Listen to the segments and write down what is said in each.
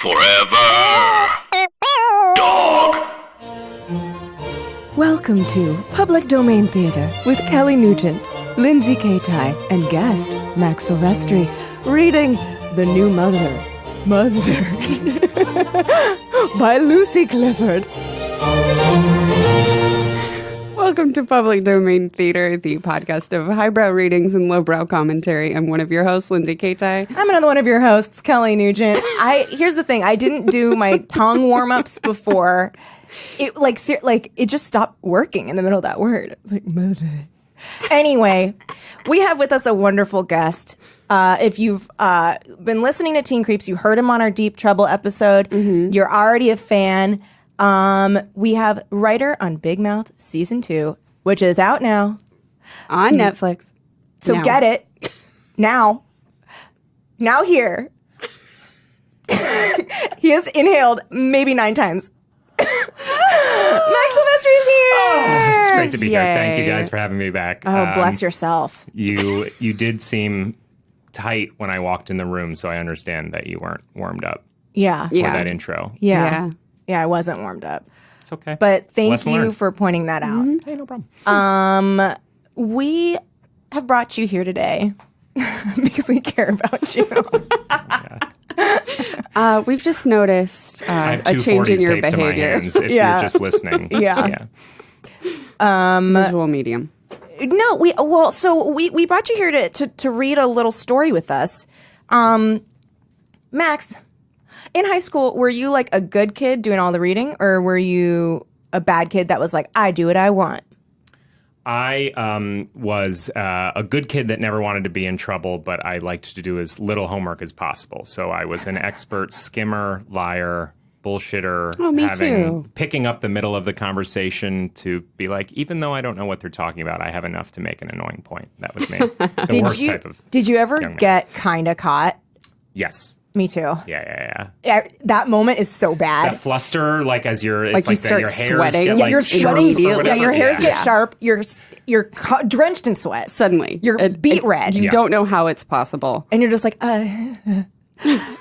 Forever. Dog. Welcome to Public Domain Theater with Kelly Nugent, Lindsay Kaitai, and guest Max Silvestri, reading The New Mother by Lucy Clifford. Welcome to Public Domain Theater, the podcast of highbrow readings and lowbrow commentary. I'm one of your hosts, Lindsay Kaitai. I'm another one of your hosts, Kelly Nugent. Here's the thing. I didn't do my tongue warm-ups before. It just stopped working in the middle of that word. It's like, mother. Anyway, we have with us a wonderful guest. If you've been listening to Teen Creeps, you heard him on our Deep Trouble episode. Mm-hmm. You're already a fan. We have writer on Big Mouth Season 2, which is out now. On Netflix. So now. Get it. Now. Now here. He has inhaled maybe 9 times. Max Silvestri is here. Oh, it's great to be here. Thank you guys for having me back. Oh, bless yourself. You did seem tight when I walked in the room, so I understand that you weren't warmed up for that intro. Yeah, I wasn't warmed up. It's okay. But thank you for pointing that out. Mm-hmm. Hey, no problem. We have brought you here today because we care about you. We've just noticed a change in your behavior. To my hands if you're just listening. Yeah. Visual medium. No, we brought you here to read a little story with us. Max, in high school, were you like a good kid doing all the reading, or were you a bad kid that was like, I do what I want? I was a good kid that never wanted to be in trouble, but I liked to do as little homework as possible. So I was an expert skimmer, liar, bullshitter. Oh, me too. Picking up the middle of the conversation to be like, even though I don't know what they're talking about, I have enough to make an annoying point. That was me. The worst type of Did you ever young man. get kind of caught? Yes. Me too. Yeah. That moment is so bad. That fluster, like as you're, Like it's like you your start hairs sweating. get Yeah, like you're sharp sweating. or whatever. Yeah, your hairs get sharp. You're drenched in sweat. Suddenly. You're beet red. You don't know how it's possible. And you're just like,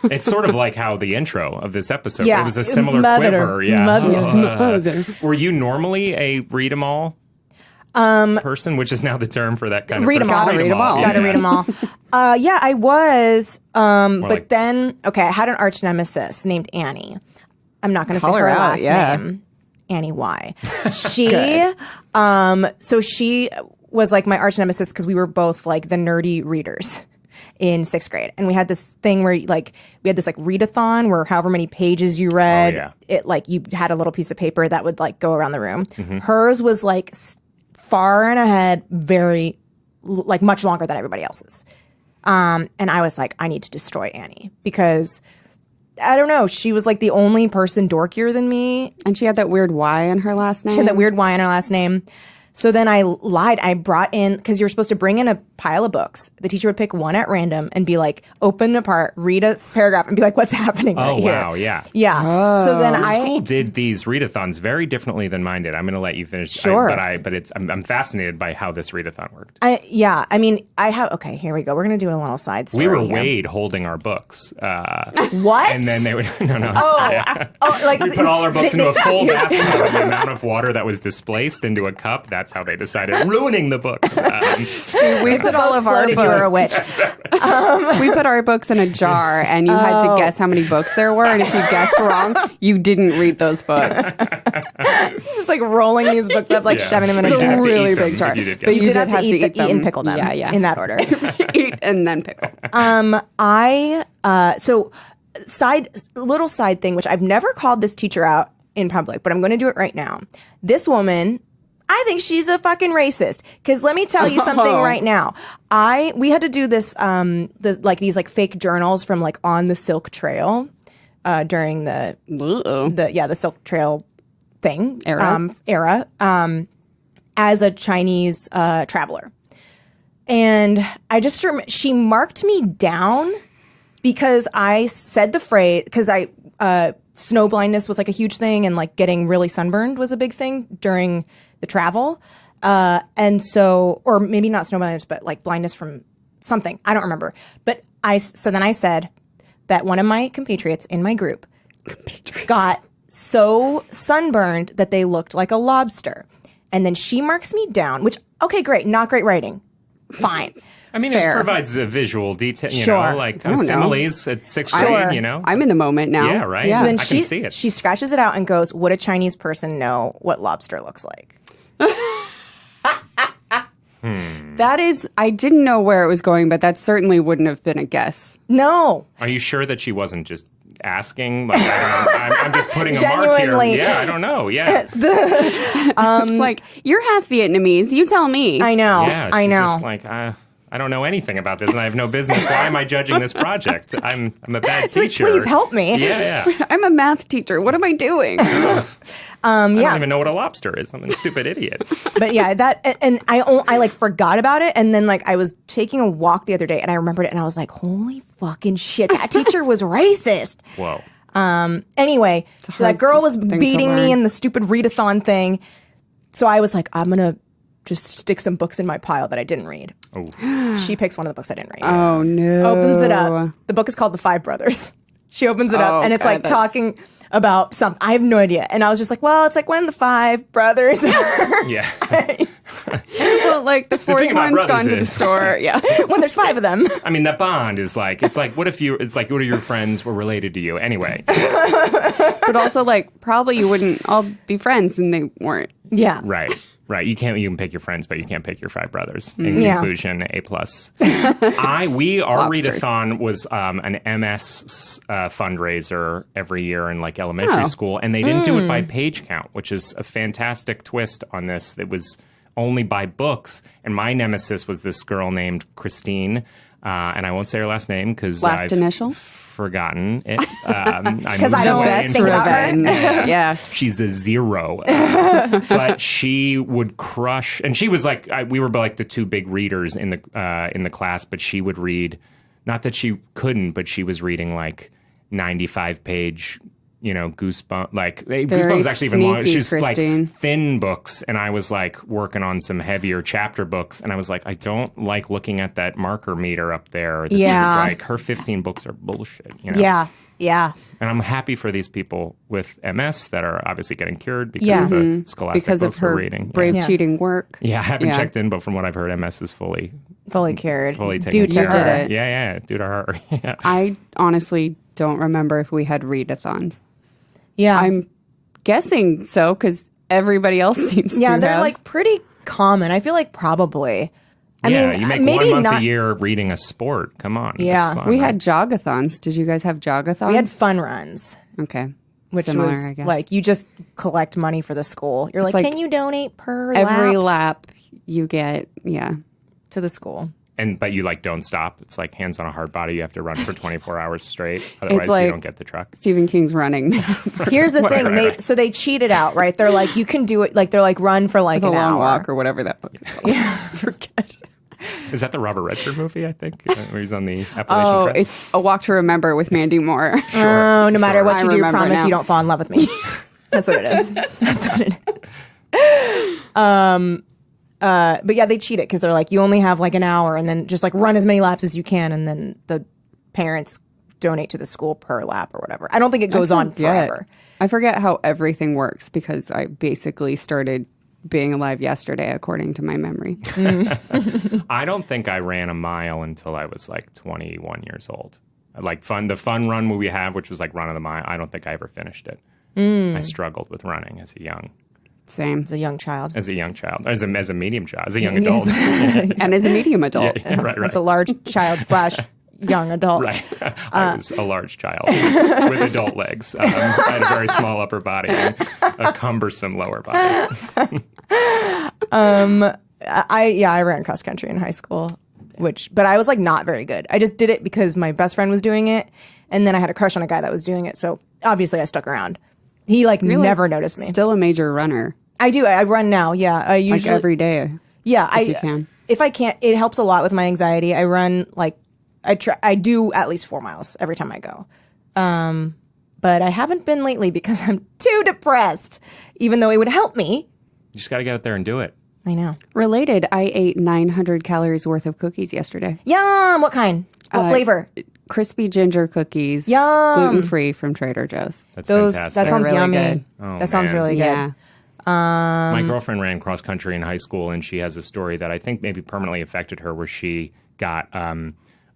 It's sort of like how the intro of this episode. Yeah. It was a similar quiver. Yeah. Mother. Were you normally a read 'em all person, which is now the term for that kind of read 'em person? all. Read 'em all. Gotta read them all. Yeah, I was. But like- then, I had an arch nemesis named Annie. I'm not going to say Call her her out, last yeah. name. Annie Y. She, so she was like my arch nemesis because we were both like the nerdy readers in 6th grade. And we had this thing where we had this like readathon where however many pages you read, it like you had a little piece of paper that would like go around the room. Mm-hmm. Hers was like far and ahead, very like much longer than everybody else's. And I was like, I need to destroy Annie because I don't know. She was like the only person dorkier than me. And she had that weird Y in her last name. She had that weird Y in her last name. So then I lied. I brought in, because you're supposed to bring in a pile of books. The teacher would pick one at random and be like, open it apart, read a paragraph, and be like, what's happening right here? Oh, wow, yeah. Yeah. Oh. So then Your school did these readathons very differently than mine did. I'm going to let you finish. Sure. I'm fascinated by how this readathon worked. Okay, here we go. We're going to do a little side story We were here. Wade holding our books. What? And then they would, no. Like We put all our books into a full bathtub, and the amount of water that was displaced into a cup, that's how they decided, ruining the books. We put all of our floated, you were a witch. We put our books in a jar, and you had to guess how many books there were. And if you guessed wrong, you didn't read those books. Just like rolling these books up, like shoving them in But a you did have to really eat them big jar. if you did guess But you them. did have to eat and pickle them. Yeah. In that order. Eat and then pickle. So little side thing, which I've never called this teacher out in public, but I'm going to do it right now. This woman, I think she's a fucking racist. Because let me tell you something right now. We had to do this, these like fake journals from like on the Silk Trail during the Silk Trail thing era as a Chinese traveler. And I just she marked me down because I said the phrase, because snow blindness was like a huge thing, and like getting really sunburned was a big thing during the travel. And so, or maybe not snow blindness, but like blindness from something. I don't remember. But so then I said, that one of my compatriots in my group got so sunburned that they looked like a lobster. And then she marks me down, which, okay, great, not great writing. Fine. I mean, Fair. it provides a visual detail, you Sure. know, like don't know. similes at sixth grade, you know? I'm in the moment now. Yeah, right. So then I can see it. She scratches it out and goes, would a Chinese person know what lobster looks like? That is, I didn't know where it was going, but that certainly wouldn't have been a guess. No. Are you sure that she wasn't just asking? Like, I don't know. I'm just putting a mark Genuinely. here. Yeah, I don't know. Yeah. It's like, you're half Vietnamese. You tell me. I know. Yeah, I she's know. just like, I don't know anything about this, and I have no business. Why am I judging this project? I'm a bad She's like, teacher. please help me. Yeah. I'm a math teacher. What am I doing? I don't even know what a lobster is. I'm a stupid idiot. But yeah, that and I like forgot about it, and then like I was taking a walk the other day, and I remembered it, and I was like, holy fucking shit, that teacher was racist. Whoa. Anyway, so that girl was thing to beating me learn. in the stupid readathon thing. So I was like, I'm gonna just stick some books in my pile that I didn't read. Oh. She picks one of the books I didn't read. Oh, no. Opens it up. The book is called The Five Brothers. She opens it up, and it's God, like that's- talking about something. I have no idea. And I was just like, well, it's like when the five brothers. Yeah. Well, like the fourth thing about one's brothers gone to the is- store. Yeah. when there's five of them. I mean, that bond is like, it's like, what if your friends were related to you? Anyway. But also, like, probably you wouldn't all be friends and they weren't. Yeah. Right. You can pick your friends, but you can't pick your five brothers. In Yeah. conclusion, A+. Our Lobsters. readathon was an MS fundraiser every year in like elementary school, and they didn't do it by page count, which is a fantastic twist on this. It was only by books, and my nemesis was this girl named Christine, and I won't say her last name because Last initial? forgotten it. Because I don't think about her. Yeah. She's a 0. But she would crush, and she was like, we were like the two big readers in the class, but she would read, not that she couldn't, but she was reading like 95-page, Goosebumps, like Goosebumps is actually even longer. sneaky, She's Christine. like thin books, and I was like working on some heavier chapter books, and I was like, I don't like looking at that marker meter up there. This is Yeah. like, her 15 books are bullshit, Yeah. Yeah. And I'm happy for these people with MS that are obviously getting cured because Yeah. of the scholastic Because of books we're her reading. brave Yeah. cheating work. Yeah, I haven't Yeah. checked in, but from what I've heard, MS is fully Cured. taken Due to care her. of. did it. Yeah, due to her. Yeah. I honestly don't remember if we had readathons. Yeah. I'm guessing so because everybody else seems to yeah, they're have. like pretty common. I feel like probably. I mean, you make maybe 1 month not. a year reading a sport. Come on. Yeah. It's fun, we right? had jogathons. Did you guys have jogathons? We had fun runs, Okay. which Similar, was I guess. like you just collect money for the school. You're like, like can you donate per every lap lap you get, yeah. to the school? But you like don't stop. It's like hands on a hard body. You have to run for 24 hours straight. Otherwise, like- you don't get the truck. Stephen King's running. Here's the thing. right. So they cheated out, right? They're like, you can do it. Like they're like, run for like The an Long hour. Walk or whatever that book is called. Forget. Is that the Robert Redford movie, I think? Where he's on the Appalachian Oh, Trail? it's A Walk to Remember with Mandy Moore. Oh, no matter what I you do, remember promise now. you don't fall in love with me. That's what it is. That's what it is. But yeah, they cheat it because they're like, you only have like an hour, and then just like run as many laps as you can, and then the parents donate to the school per lap or whatever. I don't think it goes on forever. I forget how everything works because I basically started being alive yesterday, according to my memory. I don't think I ran a mile until I was like 21 years old. Like the fun run we have, which was like run of the mile. I don't think I ever finished it. I struggled with running as a young Same. As a young child. child, as a medium child, as a young adult. And as a medium adult. right. As a large child / young adult. Right. I was a large child with adult legs. I had a very small upper body and a cumbersome lower body. I ran cross country in high school, but I was like not very good. I just did it because my best friend was doing it, and then I had a crush on a guy that was doing it, so obviously I stuck around. He like never noticed me. Still a major runner. I do. I run now. Yeah, I usually Like every day. Yeah, you can. If I can't, it helps a lot with my anxiety. I run like I do at least 4 miles every time I go. But I haven't been lately because I'm too depressed. Even though it would help me. You just got to get out there and do it. I know. Related, I ate 900 calories worth of cookies yesterday. Yum! What kind? What flavor? crispy ginger cookies, Yum. gluten-free from Trader Joe's. That's That fantastic. sounds really yummy. good. Oh, That sounds man. really good. Yeah. My girlfriend ran cross country in high school, and she has a story that I think maybe permanently affected her, where she got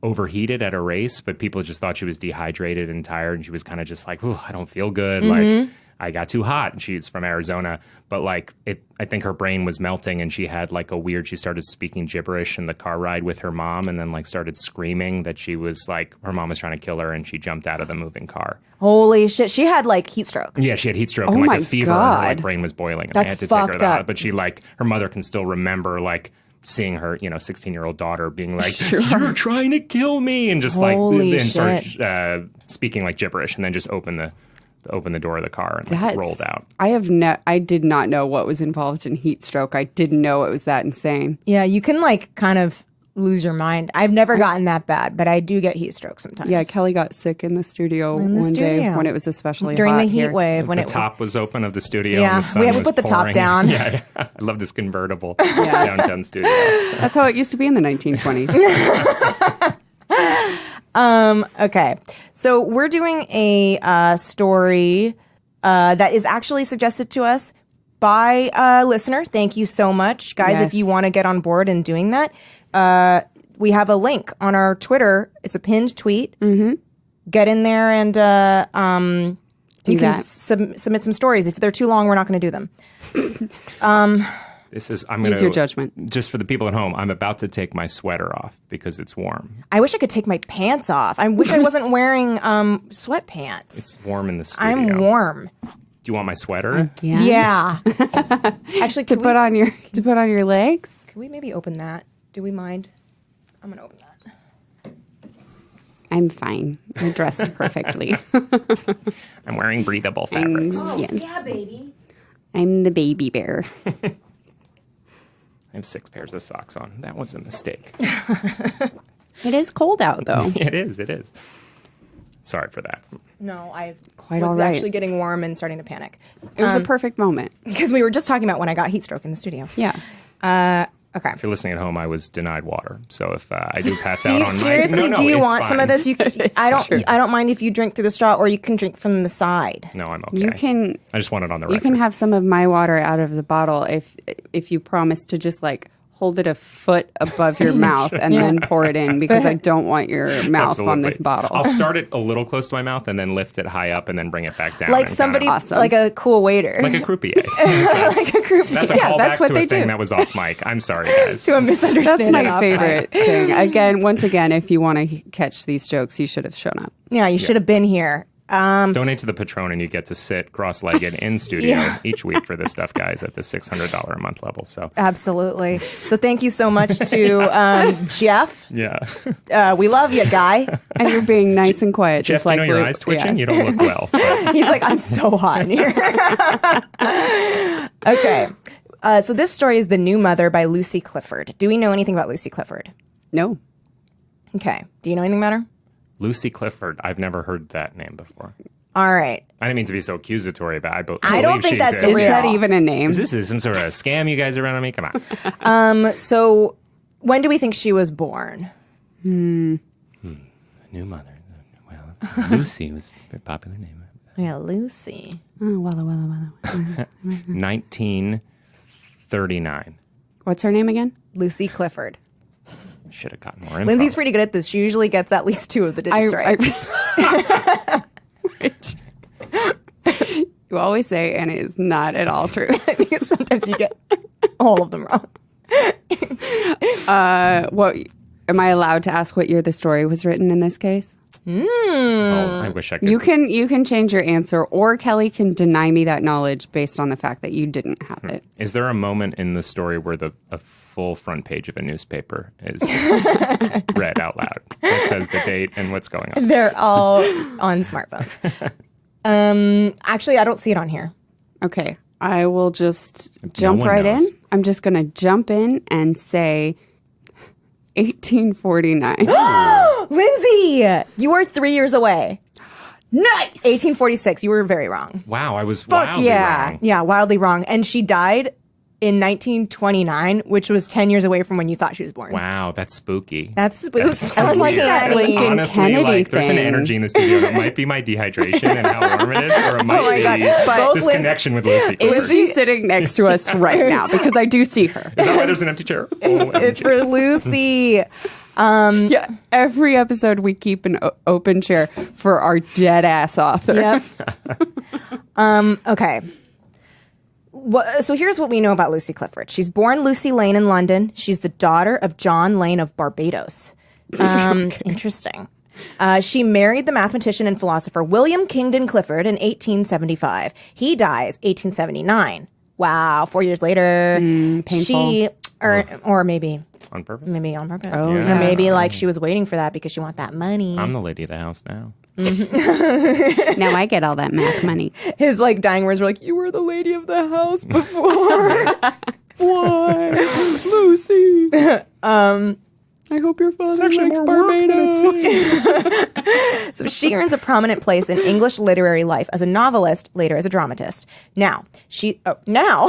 overheated at a race, but people just thought she was dehydrated and tired, and she was kind of just like, "Ooh, I don't feel good." Like, I got too hot. And she's from Arizona, but like, I think her brain was melting, and she had like she started speaking gibberish in the car ride with her mom, and then like started screaming that she was like, her mom was trying to kill her, and she jumped out of the moving car. Holy shit. She had like heat stroke. Yeah, she had heat stroke Oh and like my a fever, and her like God. brain was boiling. And That's they had to take her fucked to the up. hospital. But she like, her mother can still remember like seeing her, 16-year-old daughter being like, "You're trying to kill me," and just Holy like, and shit. started speaking like gibberish, and then just opened the door of the car and like, That's, rolled out. I did not know what was involved in heat stroke. I didn't know it was that insane. Yeah, you can like kind of lose your mind. I've never gotten that bad, but I do get heat stroke sometimes. Yeah, Kelly got sick in the studio In the one day studio. when it was especially during hot the heat here. wave when The it was. top was open of the studio. Yeah, and the sun we had to was put the top pouring. down. Yeah, I love this convertible downtown studio. That's how it used to be in the 1920s. Okay, so we're doing a story that is actually suggested to us by a listener. Thank you so much, guys. Yes. If you want to get on board in doing that, we have a link on our Twitter. It's a pinned tweet. Mm-hmm. Get in there and you can that. submit some stories. If they're too long, we're not going to do them. I'm going Use your judgment. Just for the people at home, I'm about to take my sweater off because it's warm. I wish I could take my pants off. I wish I wasn't wearing sweatpants. It's warm in the studio. I'm warm. Do you want my sweater? Yeah. Actually, to put on your legs. Can we maybe open that? Do we mind? I'm going to open that. I'm fine. I dressed perfectly. I'm wearing breathable fabrics. Yeah, baby. I'm the baby bear. I have 6 pairs of socks on. That was a mistake. It is cold out though. It is. Sorry for that. No, I Quite was all right. actually getting warm and starting to panic. It was a perfect moment. Because we were just talking about when I got heat stroke in the studio. Yeah. Okay. If you're listening at home, I was denied water. So if I do pass Do out you on seriously? my... do you it's want some of fine. this? You can, I don't mind if you drink through the straw, or you can drink from the side. No, I'm okay. You can I just want it on the record. you can have some of my water out of the bottle if you promise to just like hold it a foot above your mouth and then pour it in, because I don't want your mouth on this Absolutely. bottle. I'll start it a little close to my mouth and then lift it high up and then bring it back down. Like and somebody, kinda- Awesome. like a cool waiter, like a croupier. like a group. That's a Yeah, callback that's what to they a thing do. that was off mic. I'm sorry, guys. to a misunderstanding. That's my off favorite thing. Again, once again, if you want to catch these jokes, you should have shown up. Yeah, you should have been here. Donate to the Patron and you get to sit cross-legged in studio each week for this stuff, guys, at the $600 a month level. So Absolutely. So thank you so much to Jeff. yeah. We love you, guy. And you're being nice and quiet, Jeff, just like you know your Luke. eyes twitching? Yes. You don't look well. But He's like, I'm so hot in here. Okay. So this story is The New Mother by Lucy Clifford. Do we know anything about Lucy Clifford? No. Okay. Do you know anything about her? Lucy Clifford, I've never heard that name before. All right. I didn't mean to be so accusatory, but I believe I don't think she that's exists. Is real. that even a name? Is this some sort of scam you guys are running me? Come on. So when do we think she was born? New mother. Well, Lucy was a very popular name. Yeah, Lucy. Oh, Walla. 1939. What's her name again? Lucy Clifford. Should have gotten more info. Lindsay's pretty good at this. She usually gets at least 2 of the digits right. Which you always say, and it is not at all true. Because sometimes you get all of them wrong. What am I allowed to ask? What year the story was written in this case? Oh, I wish I could. You can change your answer, or Kelly can deny me that knowledge based on the fact that you didn't have it. Is there a moment in the story where a full front page of a newspaper is read out loud? It says the date and what's going on. They're all on smartphones. Actually, I don't see it on here. Okay, I will just jump one right knows. in. I'm just going to jump in and say 1849. Lindsay, you are 3 years away. Nice. 1846. You were very wrong. Wow, I was Fuck wildly yeah. wrong. Yeah, wildly wrong. And she died in 1929, which was 10 years away from when you thought she was born. Wow, that's spooky. That's spooky. That's I was like that Uncanny. Lincoln Honestly, Kennedy like, there's an thing. energy in the studio. It might be my dehydration and how warm it is, or it might my God. be Both this Liz- connection with Lucy. Clifford. Is she sitting next to us right now? Because I do see her. Is that why there's an empty chair? It's for Lucy. Yeah, every episode we keep an open chair for our dead ass author. Yep. Okay. So here's what we know about Lucy Clifford. She's born Lucy Lane in London. She's the daughter of John Lane of Barbados. Interesting. She married the mathematician and philosopher William Kingdon Clifford in 1875. He dies 1879. Wow, 4 years later. Painful. She, or maybe On purpose? maybe on purpose. Oh, Or yeah. maybe like she was waiting for that because she want that money. I'm the lady of the house now. Now I get all that math money. His like dying words were like, "You were the lady of the house before." Why, Lucy? I hope your father likes Barbados. So she earns a prominent place in English literary life as a novelist, later as a dramatist. Now now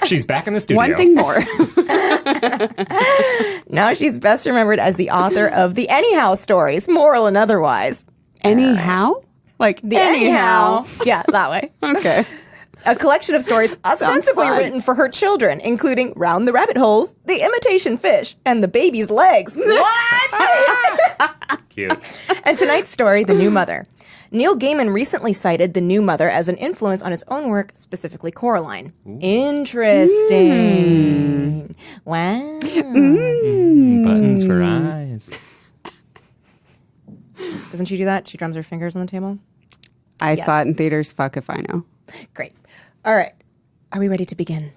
She's back in the studio. One thing more. now she's best remembered as the author of the Anyhow stories, moral and otherwise. Anyhow? Like The Anyhow, yeah, that way. Okay. A collection of stories ostensibly fun. written for her children, including Round the Rabbit Holes, The Imitation Fish, and The Baby's Legs. What? Cute. And tonight's story, The New Mother. Neil Gaiman recently cited The New Mother as an influence on his own work, specifically Coraline. Interesting. Wow. Buttons for eyes. Doesn't she do that? She drums her fingers on the table? I saw it in theaters. Fuck if I know. Great. All right. Are we ready to begin?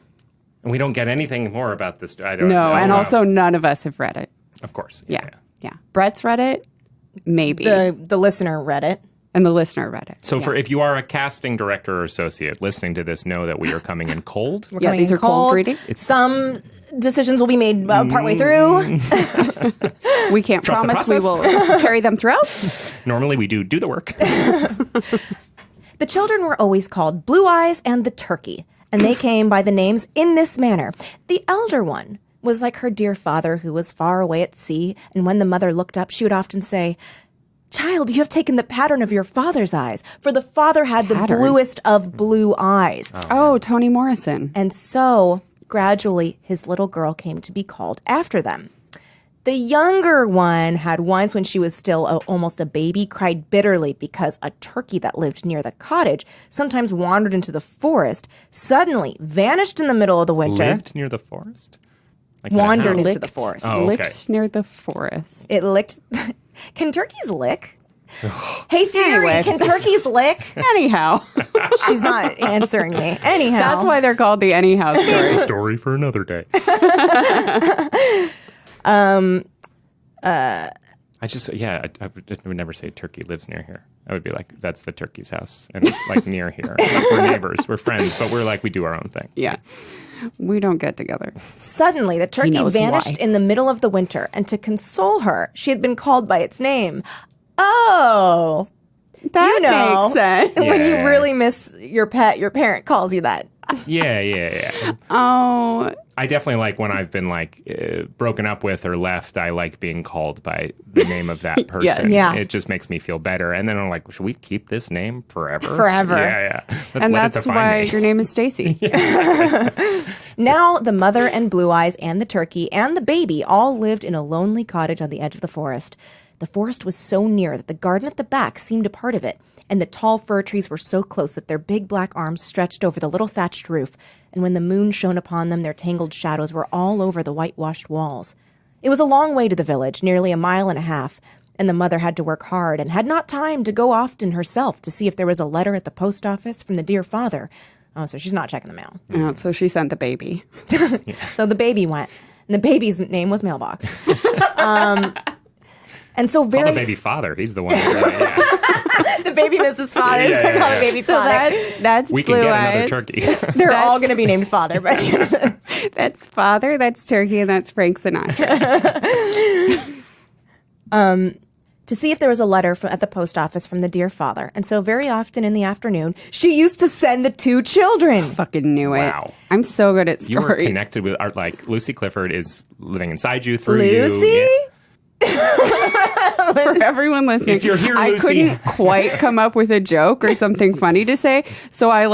And we don't get anything more about this. I don't No, know. and also none of us have read it. Of course. Yeah. Brett's read it, maybe. The listener read it. And the listener read it. So if you are a casting director or associate listening to this, know that we are coming in cold. We're Yeah, coming these in are cold reading. Some decisions will be made partway through. We can't Trust the promise we will carry them throughout. Normally we do the work. The children were always called Blue Eyes and the Turkey, and they came by the names in this manner. The elder one was like her dear father who was far away at sea, and when the mother looked up, she would often say, "Child, you have taken the pattern of your father's eyes," for the father had the bluest of blue eyes. Oh, Toni Morrison. And so, gradually, his little girl came to be called after them. The younger one had once, when she was still almost a baby, cried bitterly because a turkey that lived near the cottage sometimes wandered into the forest, suddenly vanished in the middle of the winter, Lived near the forest? Like in a wandered house? into the forest. Oh, okay. Licked near the forest. It licked. Can turkeys lick? Hey Siri, Anyway. can turkeys lick? Anyhow. She's not answering me. Anyhow. That's why they're called the Anyhow It's stories. a story for another day. I would never say turkey lives near here. I would be like, that's the turkey's house. And it's like near here. Like, we're neighbors, we're friends, but we're like, we do our own thing. Yeah. We don't get together. Suddenly, the turkey knows vanished why. in the middle of the winter, and to console her, she had been called by its name. Oh, That you know, makes sense. when Yeah. you really miss your pet, your parent calls you that. Yeah. Oh, I definitely like when I've been broken up with or left, I like being called by the name of that person. Yeah. It just makes me feel better. And then I'm like, should we keep this name forever? Forever. Yeah. and Let it that's define why me. your name is Stacy. Now, the mother and Blue Eyes and the turkey and the baby all lived in a lonely cottage on the edge of the forest. The forest was so near that the garden at the back seemed a part of it, and the tall fir trees were so close that their big black arms stretched over the little thatched roof, and when the moon shone upon them, their tangled shadows were all over the whitewashed walls. It was a long way to the village, nearly 1.5 miles, and the mother had to work hard and had not time to go often herself to see if there was a letter at the post office from the dear father. Oh, so she's not checking the mail. Oh, so she sent the baby. So the baby went, and the baby's name was Mailbox. And so Call very the baby father. He's the one. Yeah. the baby Mrs. Father, Yeah, so I call yeah. the baby So Father. that's We Blue can get Eyes. another turkey. They're all going to be named Father, but That's Father, that's Turkey, and that's Frank Sinatra. to see if there was a letter at the post office from the dear father. And so very often in the afternoon, she used to send the 2 children. Fucking knew it. Wow. I'm so good at You were stories. connected with art. Like Lucy Clifford is living inside you through Lucy? you. For everyone listening, If you're here, I Lucy. couldn't quite come up with a joke or something funny to say, so I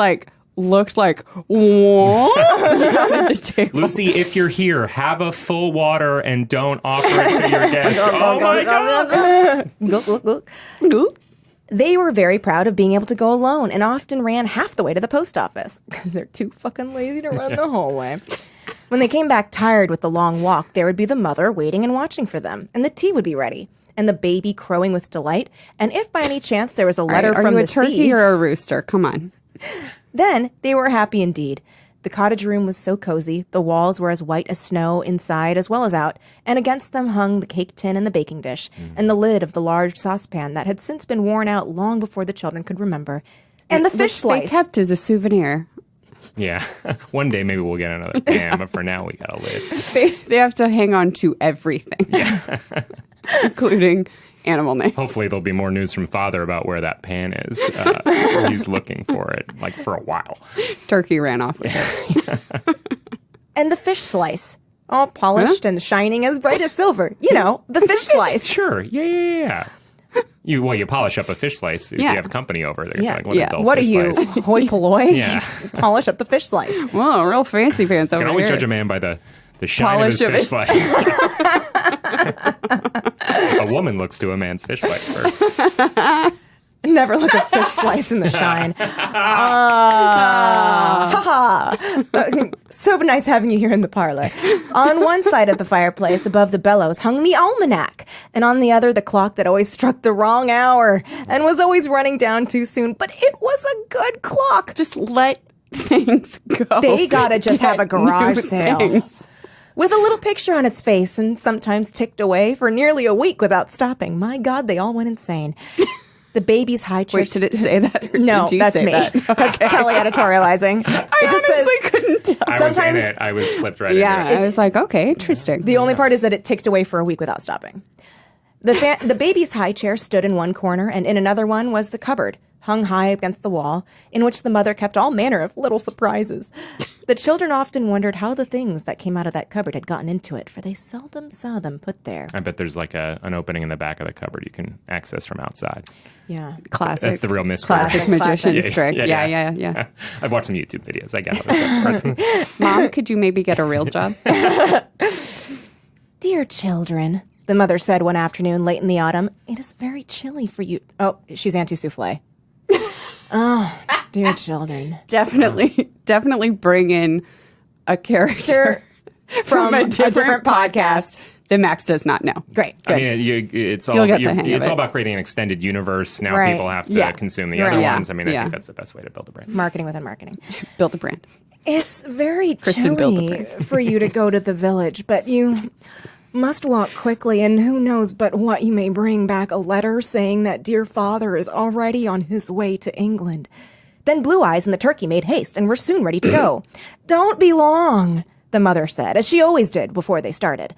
looked like what at the table. Lucy, if you're here, have a full water and don't offer it to your guest. Oh my God. They were very proud of being able to go alone and often ran half the way to the post office because they're too fucking lazy to run the whole way. When they came back tired with the long walk, there would be the mother waiting and watching for them, and the tea would be ready, and the baby crowing with delight. And if by any chance there was a letter Are from you the a turkey sea, or a rooster? Come on. then they were happy indeed. The cottage room was so cozy, the walls were as white as snow inside as well as out, and against them hung the cake tin and the baking dish, and the lid of the large saucepan that had since been worn out long before the children could remember, and the fish Which slice. they kept as a souvenir. Yeah. One day maybe we'll get another pan, but for now we got a lid. They have to hang on to everything, including animal names. Hopefully there'll be more news from Father about where that pan is. He's looking for it, like for a while. Turkey ran off with it. And the fish slice, all polished and shining as bright as silver. You know, the fish slice. Sure. Yeah. You polish up a fish slice if Yeah. you have company over. They're Yeah. like, what Yeah. a dull What are fish you, slice. hoi polloi? Yeah. Polish up the fish slice. Whoa, real fancy pants over You can always here. judge a man by the shine Polish of of his fish his- slice. A woman looks to a man's fish slice first. Never look a fish slice in the shine. So nice having you here in the parlor. On one side of the fireplace, above the bellows, hung the almanac, and on the other, the clock that always struck the wrong hour and was always running down too soon. But it was a good clock. Just let things go. They gotta just have a Get garage new sale. things. With a little picture on its face and sometimes ticked away for nearly a week without stopping. My God, they all went insane. The baby's high chair. Wait, did it say that? Or No, did you that's say me. That? That's Kelly editorializing. I honestly couldn't tell. I was in Sometimes- it. I was slipped right Yeah, into it. I was like, okay, interesting. The only part is that it ticked away for a week without stopping. The baby's high chair stood in one corner, and in another one was the cupboard, hung high against the wall, in which the mother kept all manner of little surprises. The children often wondered how the things that came out of that cupboard had gotten into it, for they seldom saw them put there. I bet there's like an opening in the back of the cupboard you can access from outside. Yeah. Classic. That's the real mystery. Classic Classic. magician's trick. Yeah. Yeah. I've watched some YouTube videos. I got all this stuff. Mom, could you maybe get a real job? Dear children, the mother said one afternoon late in the autumn, it is very chilly for you. Oh, she's Auntie Souffle. Oh, dear children. Definitely bring in a character From a different podcast. that Max does not know. Great. I mean, it's all You'll get the hang of it's all it. about creating an extended universe. Now Right. people have to Yeah. consume the Right. other Yeah. ones. I mean, I Yeah. think that's the best way to build a brand. Marketing within marketing. Build a brand. It's very Kristen, build the chilly brand. for you to go to the village, but you must walk quickly, and who knows but what you may bring back a letter saying that dear father is already on his way to England. Then Blue Eyes and the turkey made haste and were soon ready to go. Don't be long, the mother said, as she always did before they started.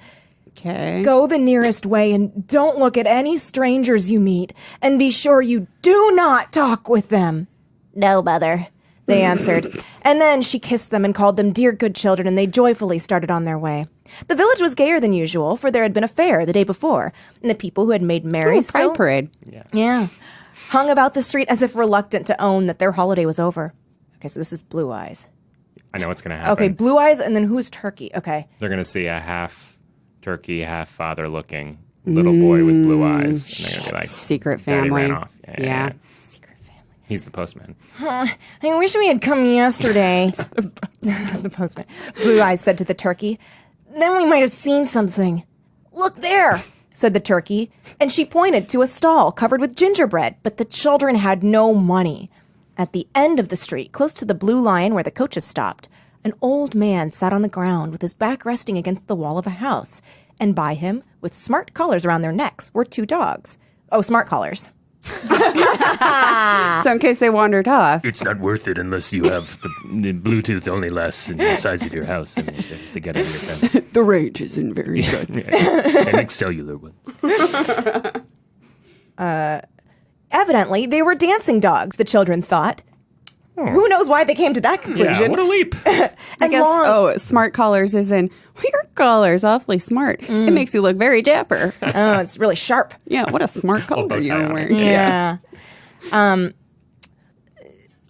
Okay. Go the nearest way and don't look at any strangers you meet, and be sure you do not talk with them. No, mother, they answered. And then she kissed them and called them dear good children, and they joyfully started on their way. The village was gayer than usual, for there had been a fair the day before, and the people who had made merry Pride still parade. yeah, hung about the street as if reluctant to own that their holiday was over. Okay, so this is Blue Eyes. I know what's going to happen. Okay, Blue Eyes, and then who's Turkey? Okay. They're going to see a half turkey, half father looking little boy with blue eyes. And they're going to be like, Secret Daddy family. ran off. Yeah. Secret family. He's the postman. I wish we had come yesterday. The postman. Blue Eyes said to the turkey. Then we might have seen something. Look there, said the turkey, and she pointed to a stall covered with gingerbread, but the children had no money. At the end of the street, close to the Blue Lion where the coaches stopped, an old man sat on the ground with his back resting against the wall of a house, and by him, with smart collars around their necks, were two dogs. Oh, smart collars. So in case they wandered off, It's not worth it unless you have the Bluetooth only lasts in the size of your house and to get out of your family. the range isn't very good. And make cellular one. Evidently, they were dancing dogs, the children thought. Who knows why they came to that conclusion? Yeah, what a leap. I guess, smart collars is in, your collar's awfully smart. It makes you look very dapper. Oh, it's really sharp. Yeah, what a smart collar you're wearing. Yeah.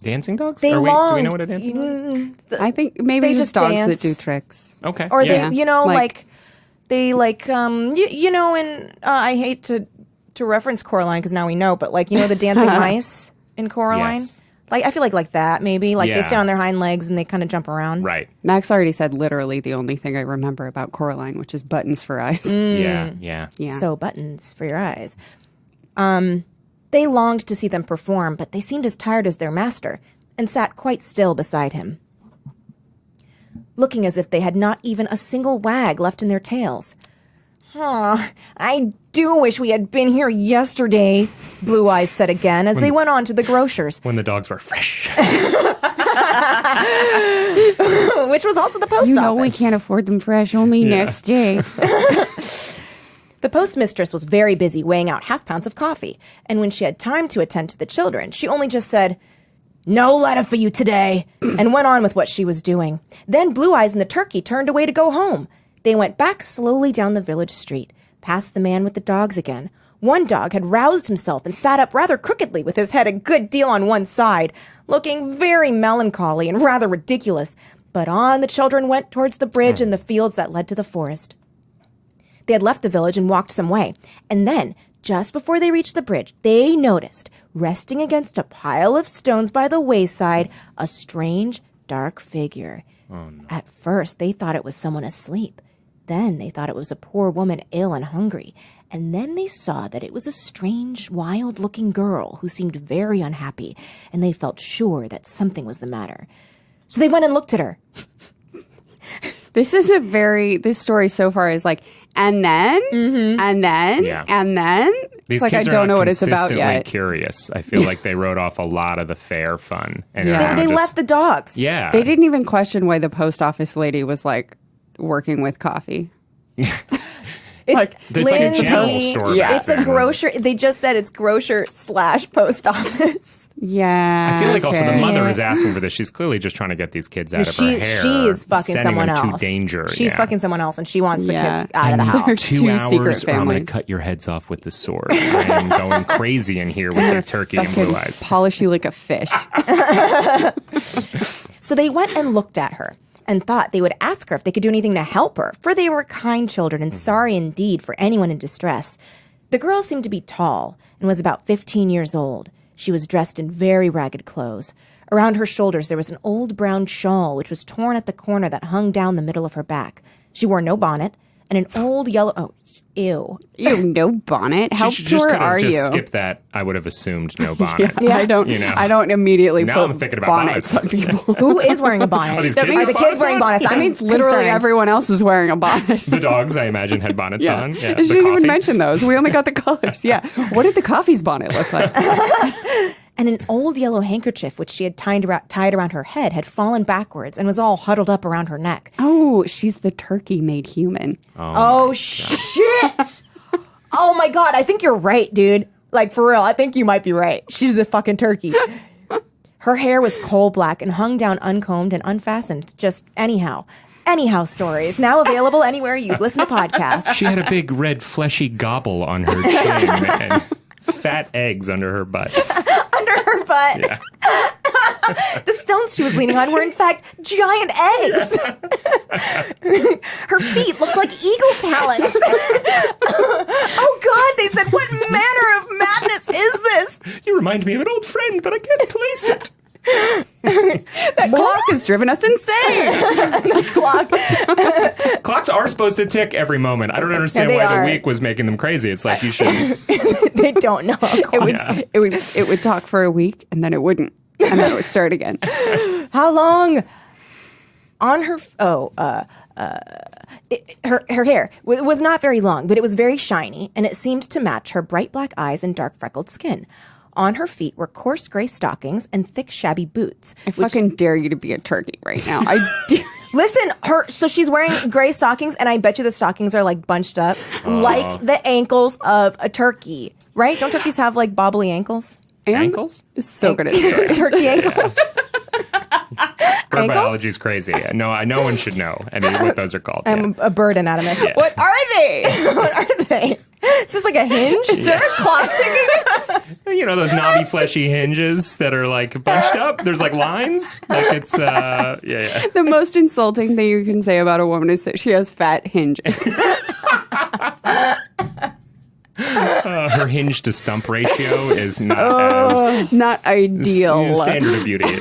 Dancing dogs? They Do we longed. know what a dancing dog is? I think maybe They just just dogs dance. that do tricks. Okay. Or yeah. they, they and I hate to reference Coraline because now we know, but the dancing mice in Coraline. Yes. I feel like that maybe. They Yeah. stand on their hind legs and they kind of jump around. Right. Max already said literally the only thing I remember about Coraline, which is buttons for eyes. Yeah. Yeah. So buttons for your eyes. They longed to see them perform, but they seemed as tired as their master and sat quite still beside him, looking as if they had not even a single wag left in their tails. Oh, I do wish we had been here yesterday, Blue Eyes said again as they went on to the grocer's, When the dogs were fresh. which was also the post office. we can't afford them fresh, only next day. The postmistress was very busy weighing out half-pounds of coffee, and when she had time to attend to the children, she only just said, "No letter for you today," and went on with what she was doing. Then Blue Eyes and the turkey turned away to go home. They went back slowly down the village street, past the man with the dogs again. One dog had roused himself and sat up rather crookedly with his head a good deal on one side, looking very melancholy and rather ridiculous. But on the children went towards the bridge and the fields that led to the forest. They had left the village and walked some way, and then, just before they reached the bridge, they noticed, resting against a pile of stones by the wayside, a strange, dark figure. Oh, no. At first, they thought it was someone asleep. Then they thought it was a poor woman ill and hungry. And then they saw that it was a strange, wild-looking girl who seemed very unhappy, and they felt sure that something was the matter. So they went and looked at her. This story so far is and then, and then, Yeah. and then. These It's kids I are don't not know what it's about consistently yet. curious. I feel like they wrote off a lot of the fair fun. And Yeah. are They just- left the dogs. Yeah. They didn't even question why the post office lady was working with coffee. It's There's like a Lindsay, general store back It's a there. grocer. They just said it's grocer/post office. Yeah. I feel like also the okay. mother is asking for this. She's clearly just trying to get these kids out of her hair. She is fucking sending someone them else. to danger. She's yeah. fucking someone else, and she wants the Yeah. kids out of the They're house. 2 Two hours, secret or I'm going families. to cut your heads off with the sword. I am going crazy in here with your turkey and blue eyes. Polish you like a fish. So they went and looked at her and thought they would ask her if they could do anything to help her, for they were kind children and sorry indeed for anyone in distress. The girl seemed to be tall and was about 15 years old. She was dressed in very ragged clothes. Around her shoulders there was an old brown shawl which was torn at the corner that hung down the middle of her back. She wore no bonnet, and an old yellow... Oh, ew. You no bonnet. How She just poor could have are just you? skipped that. I would have assumed no bonnet. Yeah, I don't. You know. I don't immediately Now put I'm thinking about bonnets bonnets. on people. Who is wearing a bonnet? Are these kids Are with the kids bonnets wearing on? bonnets? That I'm means literally concerned. everyone else is wearing a bonnet. The dogs, I imagine, had bonnets on. Yeah, You the didn't even coffee. mention those. We only got the colors. Yeah. What did the coffee's bonnet look like? And an old yellow handkerchief which she had tied around her head had fallen backwards and was all huddled up around her neck. Oh, she's the turkey made human. Oh shit! Oh my god, I think you're right, dude. Like for real, I think you might be right. She's a fucking turkey. Her hair was coal black and hung down uncombed and unfastened. Just anyhow. Anyhow stories, now available anywhere you listen to podcasts. She had a big red fleshy gobble on her chin and fat eggs under her butt. Under her butt. Yeah. The stones she was leaning on were in fact giant eggs. Her feet looked like eagle talons. Oh God, they said, what manner of madness is this? You remind me of an old friend, but I can't place it. That clock has driven us insane. Clock. Clocks are supposed to tick every moment. I don't understand Yeah, they why are. the week was making them crazy. It's like you should. They don't know. It would talk for a week and then it wouldn't. And then it would start again. How long? On her, her hair was not very long, but it was very shiny, and it seemed to match her bright black eyes and dark freckled skin. On her feet were coarse gray stockings and thick shabby boots. I fucking dare you to be a turkey right now. I dare. Listen, so she's wearing gray stockings, and I bet you the stockings are like bunched up, like the ankles of a turkey. Right? Don't turkeys have like bobbly ankles? Ankles? Is so good at stories. Turkey ankles. Bird Ankles? biology is crazy. No one should know what those are called. I'm a bird anatomist. Yeah. What are they? What are they? It's just like a hinge. Is there a clock ticking? You know those knobby, fleshy hinges that are like bunched up? There's like lines. Like it's, yeah. The most insulting thing you can say about a woman is that she has fat hinges. Her hinge to stump ratio is not as Not ideal. standard of beauty.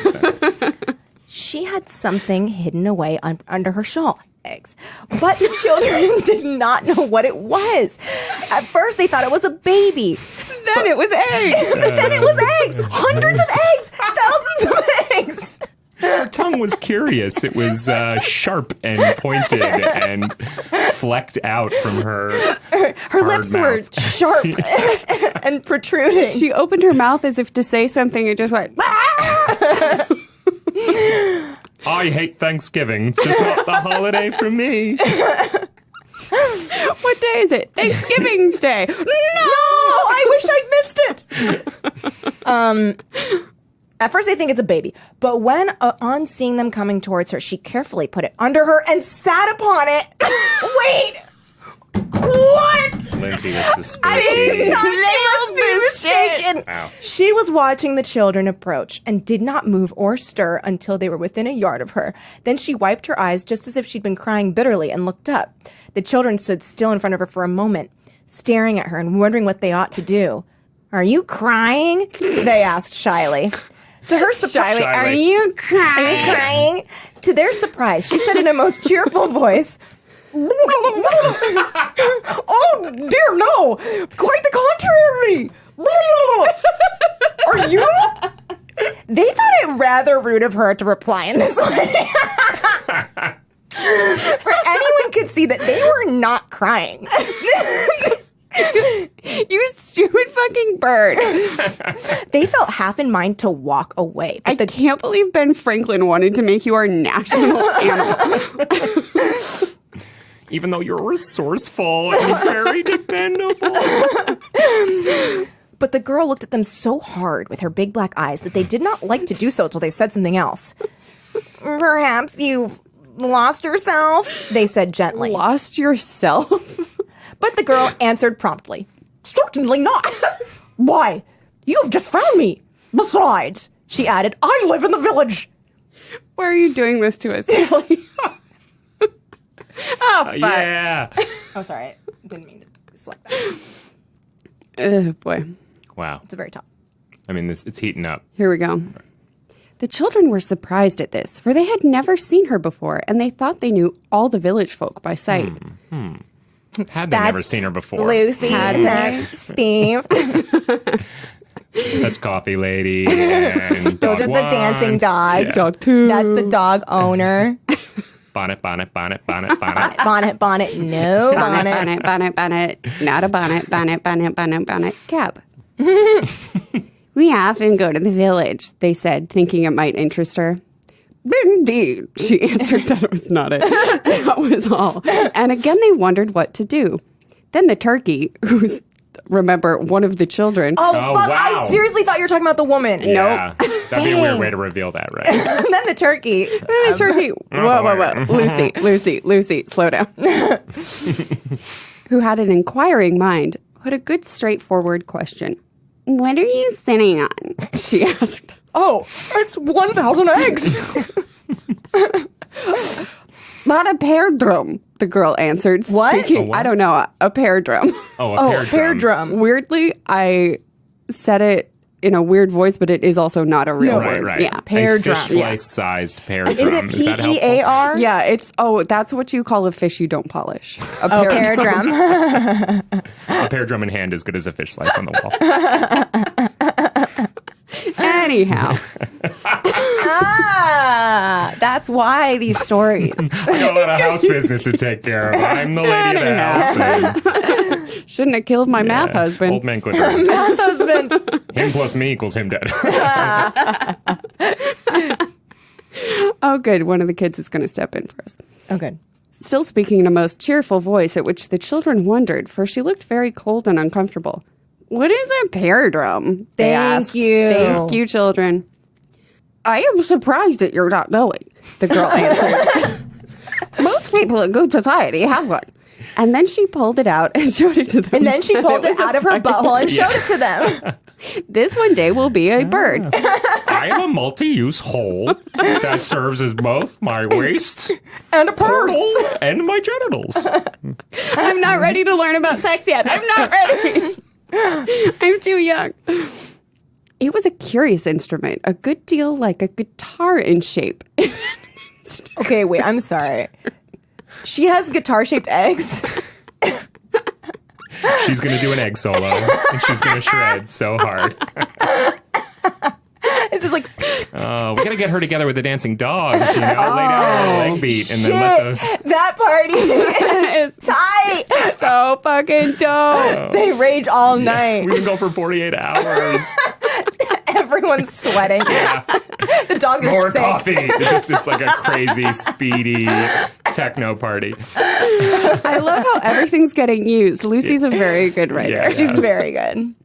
She had something hidden away under her shawl. Eggs. But the children did not know what it was. At first, they thought it was a baby. Then it was eggs. But then it was eggs. Hundreds of eggs. Thousands of eggs. Her tongue was curious. It was sharp and pointed and flecked out from her hard Lips mouth. were sharp and protruding. She opened her mouth as if to say something and just went, I hate Thanksgiving. It's just not the holiday for me. what day is it? Thanksgiving's Day. No! I wish I'd missed it. At first, they think it's a baby. But when, on seeing them coming towards her, she carefully put it under her and sat upon it. Wait! What? Lindsay, this is spooky. I did not. She must be mistaken. Wow. She was watching the children approach and did not move or stir until they were within a yard of her. Then she wiped her eyes just as if she'd been crying bitterly and looked up. The children stood still in front of her for a moment, staring at her and wondering what they ought to do. Are you crying? They asked shyly. To her surprise, Shyly. are you crying? To their surprise, she said in a most cheerful voice, oh, dear, no. Quite the contrary. Are you? They thought it rather rude of her to reply in this way. For anyone could see that they were not crying. You stupid fucking bird. They felt half in mind to walk away. I can't believe Ben Franklin wanted to make you our national animal. Even though you're resourceful and very dependable. But the girl looked at them so hard with her big black eyes that they did not like to do so till they said something else. Perhaps you've lost yourself, they said gently. Lost yourself? But the girl answered promptly. Certainly not. Why? You've just found me. Besides, she added, I live in the village. Why are you doing this to us, Sally? Oh, fuck. Yeah. Oh, sorry. I didn't mean to select that. Oh, boy. Wow. It's the very top. I mean, it's heating up. Here we go. The children were surprised at this, for they had never seen her before, and they thought they knew all the village folk by sight. Had they never seen her before? Lucy, that's Steve. That's Coffee Lady. And Those are dog the one. dancing dogs. Yeah. Dog two. That's the dog owner. Bonnet, bonnet, bonnet, bonnet, bonnet. Bonnet, bonnet, no bonnet. Bonnet, bonnet, bonnet. Not a bonnet, bonnet, bonnet, bonnet, bonnet. Cap. We often go to the village, they said, thinking it might interest her. Indeed, she answered that it was not it. That was all. And again, they wondered what to do. Then the turkey, who's, remember, one of the children. Oh, Oh, fuck. wow. I seriously thought you were talking about the woman. Yeah. That'd be a weird Dang. way to reveal that, right? And then the turkey. The turkey. Whoa. Lucy, slow down. Who had an inquiring mind, put a good straightforward question. What are you sitting on? She asked. Oh, it's 1,000 eggs. Not a pear drum, the girl answered. What? Speaking, A what? I don't know, a pear drum. Oh, Oh, pear drum. Weirdly, I said it in a weird voice, but it is also not a real Right, word. right. Yeah. Pear a drum. fish slice-sized pear drum. Is it that helpful? P-E-A-R? Yeah, it's, that's what you call a fish you don't polish. A Oh, pear drum. A pear drum in hand is good as a fish slice on the wall. Anyhow. That's why these stories. I got a lot of house business to take care of. I'm the lady of the house. and- Shouldn't have killed my math husband. Old man Clifford. Math husband. Him plus me equals him dead. Oh, good. One of the kids is going to step in for us. Oh, good. Still speaking in a most cheerful voice at which the children wondered, for she looked very cold and uncomfortable. What is a pear drum? They Thank asked. you. Thank you, children. I am surprised that you're not knowing, the girl answered. Most people in good society have one. And then she pulled it out and showed it to them. And then she pulled it out of her butthole and showed it to them. This one day will be a bird. I have a multi-use hole that serves as both my waist And a purse. portal and my genitals. I'm not ready to learn about sex yet. I'm not ready. I'm too young. It was a curious instrument, a good deal like a guitar in shape. Okay, wait, I'm sorry. She has guitar-shaped eggs. She's going to do an egg solo, and she's going to shred so hard. It's just like... We got to get her together with the dancing dogs, you know, lay down a leg beat, and then let those... That party is tight. So fucking dope. They rage all night. We can go for 48 hours. Everyone's sweating. The dogs are More sick. coffee. It's like a crazy, speedy techno party. I love how everything's getting used. Lucy's a very good writer. Yeah. She's very good.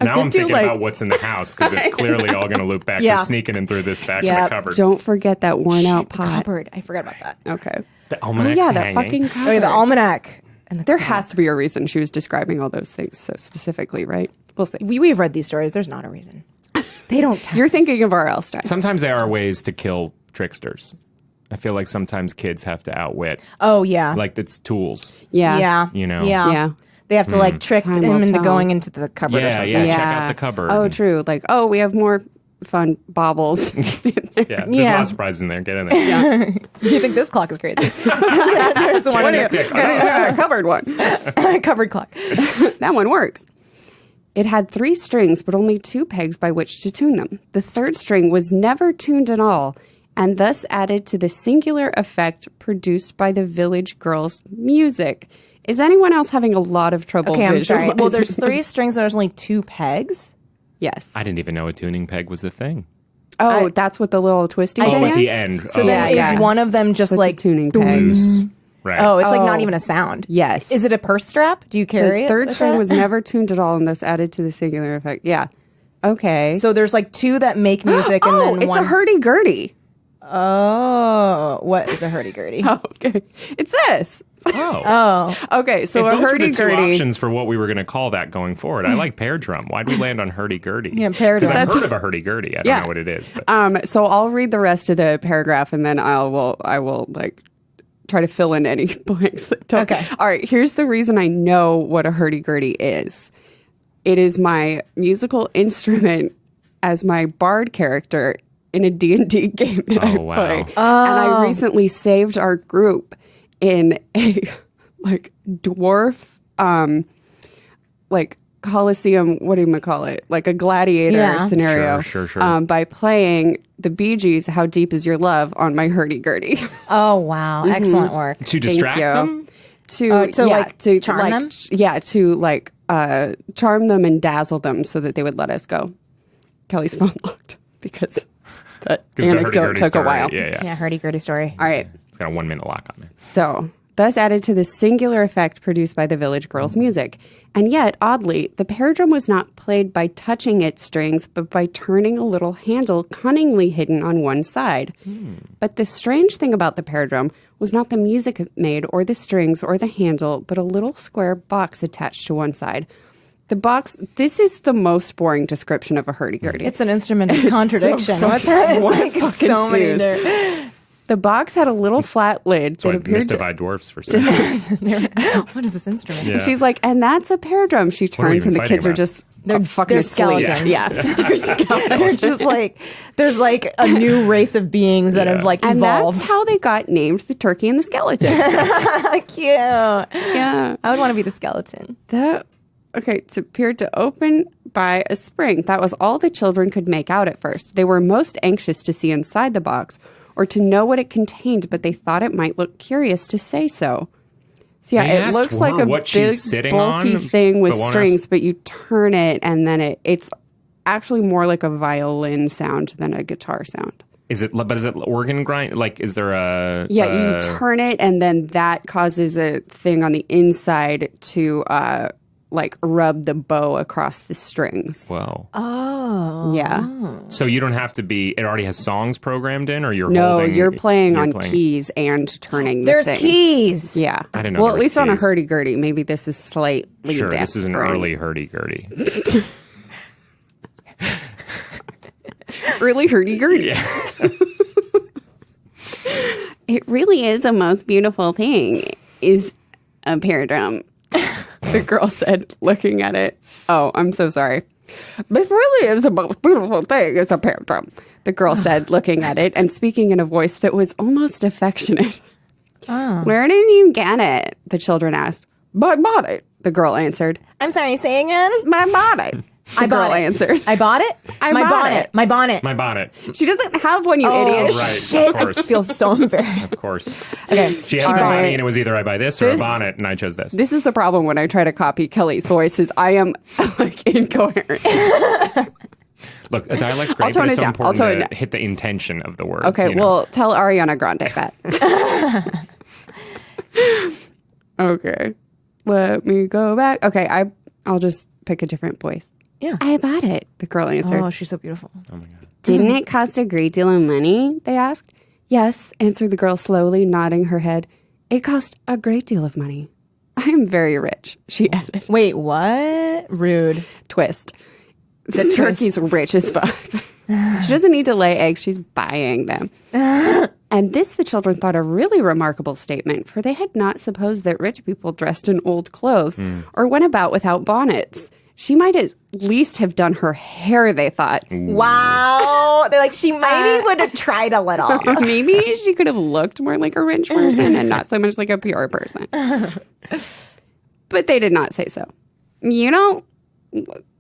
Now I'm good deal, thinking like- about what's in the house because it's clearly all going to loop back Yeah. to sneaking in through this back Yeah. of the cupboard. Don't forget that worn out pot. Cupboard. I forgot about that. Okay. The Oh almanac's yeah, that hanging. fucking Oh, yeah, the cupboard. almanac. And There has to be a reason she was describing all those things so specifically, right? We'll see. we've read these stories. There's not a reason. They don't count. You're thinking of R.L. Stein. Sometimes there are ways to kill tricksters. I feel like sometimes kids have to outwit. Oh, yeah. Like it's tools. Yeah. Yeah. You know? Yeah. Yeah. They have to like trick Time him will into tell. going into the cupboard or Yeah, something. yeah. Check out the cupboard. Oh, true. Like, oh, we have more fun baubles. Yeah, there's a Yeah. lot of surprises in there. Get in there. You think this clock is crazy? There's one Dick, dick, dick. Cupboard one. cupboard clock. That one works. It had 3 strings, but only 2 pegs by which to tune them. The 3rd string was never tuned at all, and thus added to the singular effect produced by the village girls' music. Is anyone else having a lot of trouble? Okay, I'm sorry. Well, visualizing? there's 3 strings and there's only 2 pegs. Yes. I didn't even know a tuning peg was the thing. Oh, that's what the little twisty I thing think- At the is? end. So oh, then yeah. is one of them just That's like a tuning peg. loose. Right. Oh, it's like Oh. not even a sound. Yes. Is it a purse strap? Do you carry The it? 3rd with string that? was never tuned at all, and thus added to the singular effect. Yeah. Okay. So there's like 2 that make music and oh, then it's one. a hurdy-gurdy. Oh, what is a hurdy-gurdy? Oh, okay. It's this. Oh. Okay, so If a those were the two hurdy-gurdy. options for what we were going to call that going forward, I like pear drum. Why'd we land on hurdy-gurdy? Yeah, pear Because drum. I've heard of a hurdy-gurdy. I don't Yeah. know what it is. But So I'll read the rest of the paragraph, and then I will like try to fill in any blanks that don't. Okay. All right. Here's the reason I know what a hurdy-gurdy is. It is my musical instrument as my bard character in a D&D game that I Oh, wow. play. And I recently saved our group in a like dwarf like Coliseum, what do you call it? Like a gladiator Yeah. scenario. Sure. By playing the Bee Gees, How Deep Is Your Love on my hurdy-gurdy. Oh, wow. Excellent work. to distract you. them? to charm them? to charm them and dazzle them so that they would let us go. Kelly's phone locked because that 'Cause the anecdote hurdy-gurdy took story, a while. Yeah. Yeah, hurdy-gurdy story. All right. It's got a 1 minute lock on there. So, thus added to the singular effect produced by the village girls' music. And yet, oddly, the pear drum was not played by touching its strings, but by turning a little handle cunningly hidden on one side. But the strange thing about the pear drum was not the music it made, or the strings, or the handle, but a little square box attached to one side. The box, this is the most boring description of a hurdy-gurdy. It's an instrument of contradiction. so What's that? It's one like fucking so many snooze. there. The box had a little flat lid So that I appeared to... mystified dwarfs for centuries. What is this instrument? Yeah. She's like, and that's a pear drum. She are we turns and even the kids fighting are about? just fucking they're asleep. skeletons. Yeah. They're skeletons. There's just like there's like a new race of beings that have like And evolved. that's how they got named the turkey and the skeleton. Cute. Yeah. I would want to be the skeleton. It appeared to open by a spring. That was all the children could make out at first. They were most anxious to see inside the box or to know what it contained, but they thought it might look curious to say so. So They yeah, it asked looks like her a what big, she's sitting bulky on, thing with but won't strings, ask- but you turn it and then it's actually more like a violin sound than a guitar sound. Is it organ grind? Like, is there a... Yeah, you turn it and then that causes a thing on the inside to like rub the bow across the strings. Whoa. Oh. Yeah. So you don't have to be, it already has songs programmed in, or you're No, holding... you're playing on keys and turning the There's thing. keys. Yeah. I didn't know Well, there at was least on a keys. hurdy-gurdy. Maybe this is slightly Sure, different. this is an early hurdy-gurdy. Early hurdy-gurdy. Yeah. It really is the most beautiful thing, is a pear drum. The girl said, looking at it. Oh, I'm so sorry. This really is the most beautiful thing, is a pear drum. The girl said, looking at it and speaking in a voice that was almost affectionate. Oh. Where did you get it? The children asked. I bought it, the girl answered. I'm sorry, say again? I bought it. The girl answered. I bought it? I My bought bonnet. it. My bonnet. My bonnet. She doesn't have one, you Oh, idiot. Right, shit. of course. I feel so embarrassed. Of course. Okay. She had some bought money it. and it was either I buy this or a This- bonnet, and I chose this. This is the problem when I try to copy Kelly's voice is I am like incoherent. Look, a dialect's great, tone but it's it so down. I'll important tone it to down. hit the intention of the words. Okay, you know? well, tell Ariana Grande that. Okay. Let me go back. Okay, I'll just pick a different voice. Yeah. I bought it, the girl answered. Oh, she's so beautiful. Didn't it cost a great deal of money? They asked. Yes, answered the girl slowly, nodding her head. It cost a great deal of money. I am very rich, she added. Wait, what? Rude. Twist. The turkey's rich as fuck. She doesn't need to lay eggs, she's buying them. And this, the children thought, a really remarkable statement, for they had not supposed that rich people dressed in old clothes or went about without bonnets. She might at least have done her hair, they thought. Wow. They're like, she maybe would have tried a little. Maybe she could have looked more like a rich person and not so much like a pure person. But they did not say so. You don't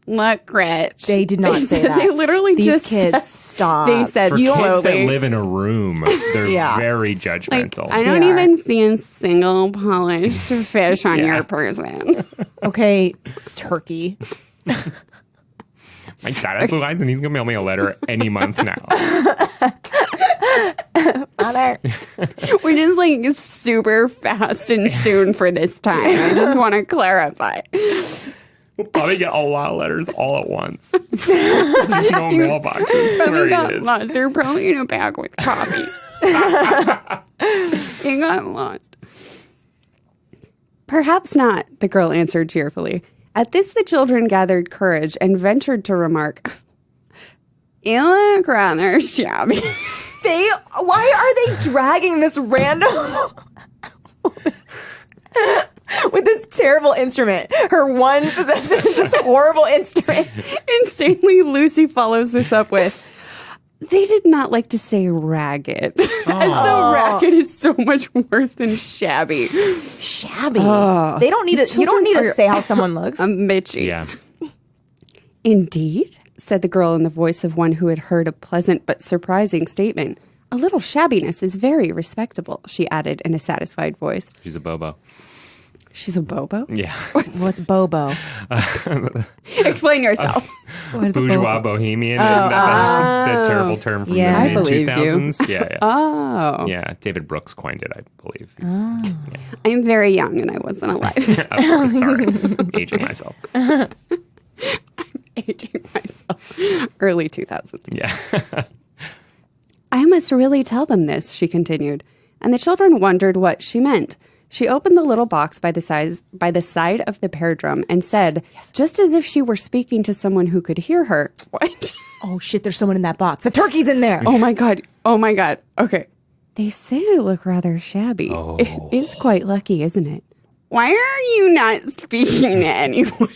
look rich. They did not say that. They literally These just kids, said, stop. They said For kids that slowly. live in a room, they're Yeah. very Like, judgmental. I don't They are. even see a single polished fish on Yeah. your person. Okay, turkey. My dad has blue eyes, and he's going to mail me a letter any month now. Father. We're just like super fast and soon for this time. I just want to clarify. We'll probably get a lot of letters all at once. There's no mailboxes. Probably Where got it is. lost. They're probably in a bag with coffee. They got lost. Perhaps not, the girl answered cheerfully. At this, the children gathered courage and ventured to remark, "You look rather shabby." Why are they dragging this random with this terrible instrument? Her one possession is this horrible instrument. Insanely, Lucy follows this up with, "They did not like to say ragged, as though ragged is so much worse than shabby." Shabby. They don't need to. You don't need to say how someone looks. Bitchy. Yeah. Indeed, said the girl in the voice of one who had heard a pleasant but surprising statement. A little shabbiness is very respectable, she added in a satisfied voice. She's a bobo. She's a bobo? Yeah. What's Bobo? Explain yourself. Bourgeois bohemian. Isn't that the terrible term from Yeah. I the believe you. mid-2000s? Yeah, yeah. Oh. Yeah, David Brooks coined it, I believe. Yeah, I'm very young and I wasn't alive. of course, sorry. Aging myself. Aging myself. Early 2000s. Yeah. I must really tell them this, she continued. And the children wondered what she meant. She opened the little box by the side of the pear drum and said, just as if she were speaking to someone who could hear her, "What? Oh shit! There's someone in that box. The turkey's in there. Oh my God. Oh my God. Okay. They say I look rather shabby. Oh. It's quite lucky, isn't it? Why are you not speaking to anyone?"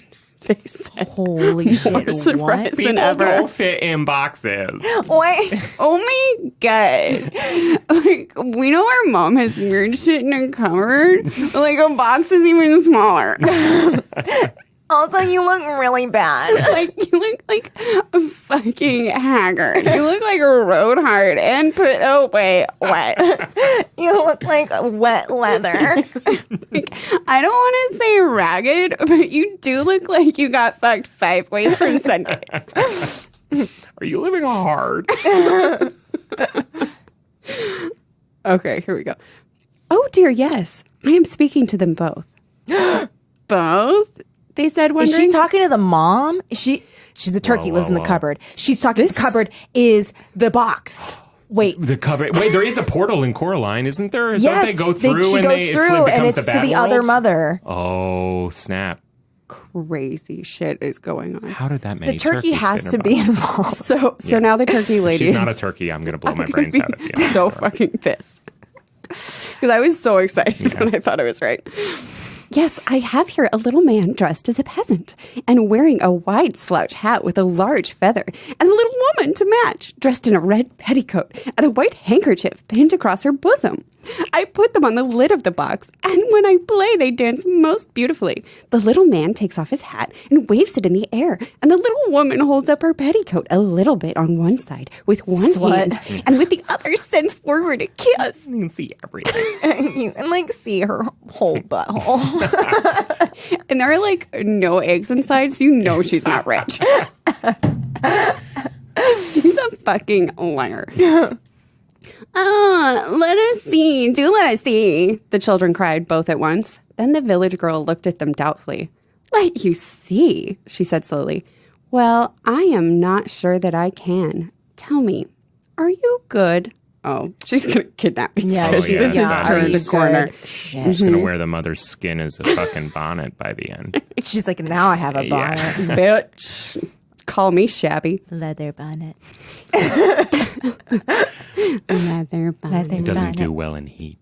They said. Holy More shit! surprised What? than People ever. don't fit in boxes. Wait. Oh my God. Like, we know our mom has weird shit in a cupboard. But like, a box is even smaller. Also, you look really bad. Like, you look like a fucking haggard. You look like a road hard and put away wet. You look like wet leather. Like, I don't want to say ragged, but you do look like you got fucked 5 ways from Sunday. Are you living hard? Okay, here we go. Oh dear, yes. I am speaking to them both. Both? they said, Is wondering. she talking to the mom? She's the turkey, lives in the cupboard. She's talking, the cupboard is the box. Wait. The cupboard. Wait, there is a portal in Coraline, isn't there? Yes. Don't they go through She and goes it through and becomes it's the to the other world? mother. Oh, snap. Crazy shit is going on. How did that many The turkey turkeys has fit to in her be body? involved. So now the turkey lady She's is not a turkey. I'm going to blow my brains out at the end. so fucking pissed. Because I was so excited when I thought I was right. Yes, I have here a little man dressed as a peasant and wearing a wide slouch hat with a large feather, and a little woman to match, dressed in a red petticoat and a white handkerchief pinned across her bosom. I put them on the lid of the box, and when I play, they dance most beautifully. The little man takes off his hat and waves it in the air, and the little woman holds up her petticoat a little bit on one side with one hand, and with the other sends forward a kiss. You can see everything. You can like see her whole butthole. And there are like no eggs inside, so you know she's not rich. She's a fucking liar. Let us see. Do let us see. The children cried both at once. Then the village girl looked at them doubtfully. Let you see, she said slowly. Well, I am not sure that I can. Tell me, are you good? Oh, she's going to kidnap me. Yeah, Oh, she yeah, does yeah. not Turned the corner. Shit. She's going to wear the mother's skin as a fucking bonnet by the end. She's like, now I have a bonnet. Bitch. Call me shabby. Leather bonnet. Leather bonnet. It doesn't do well in heat.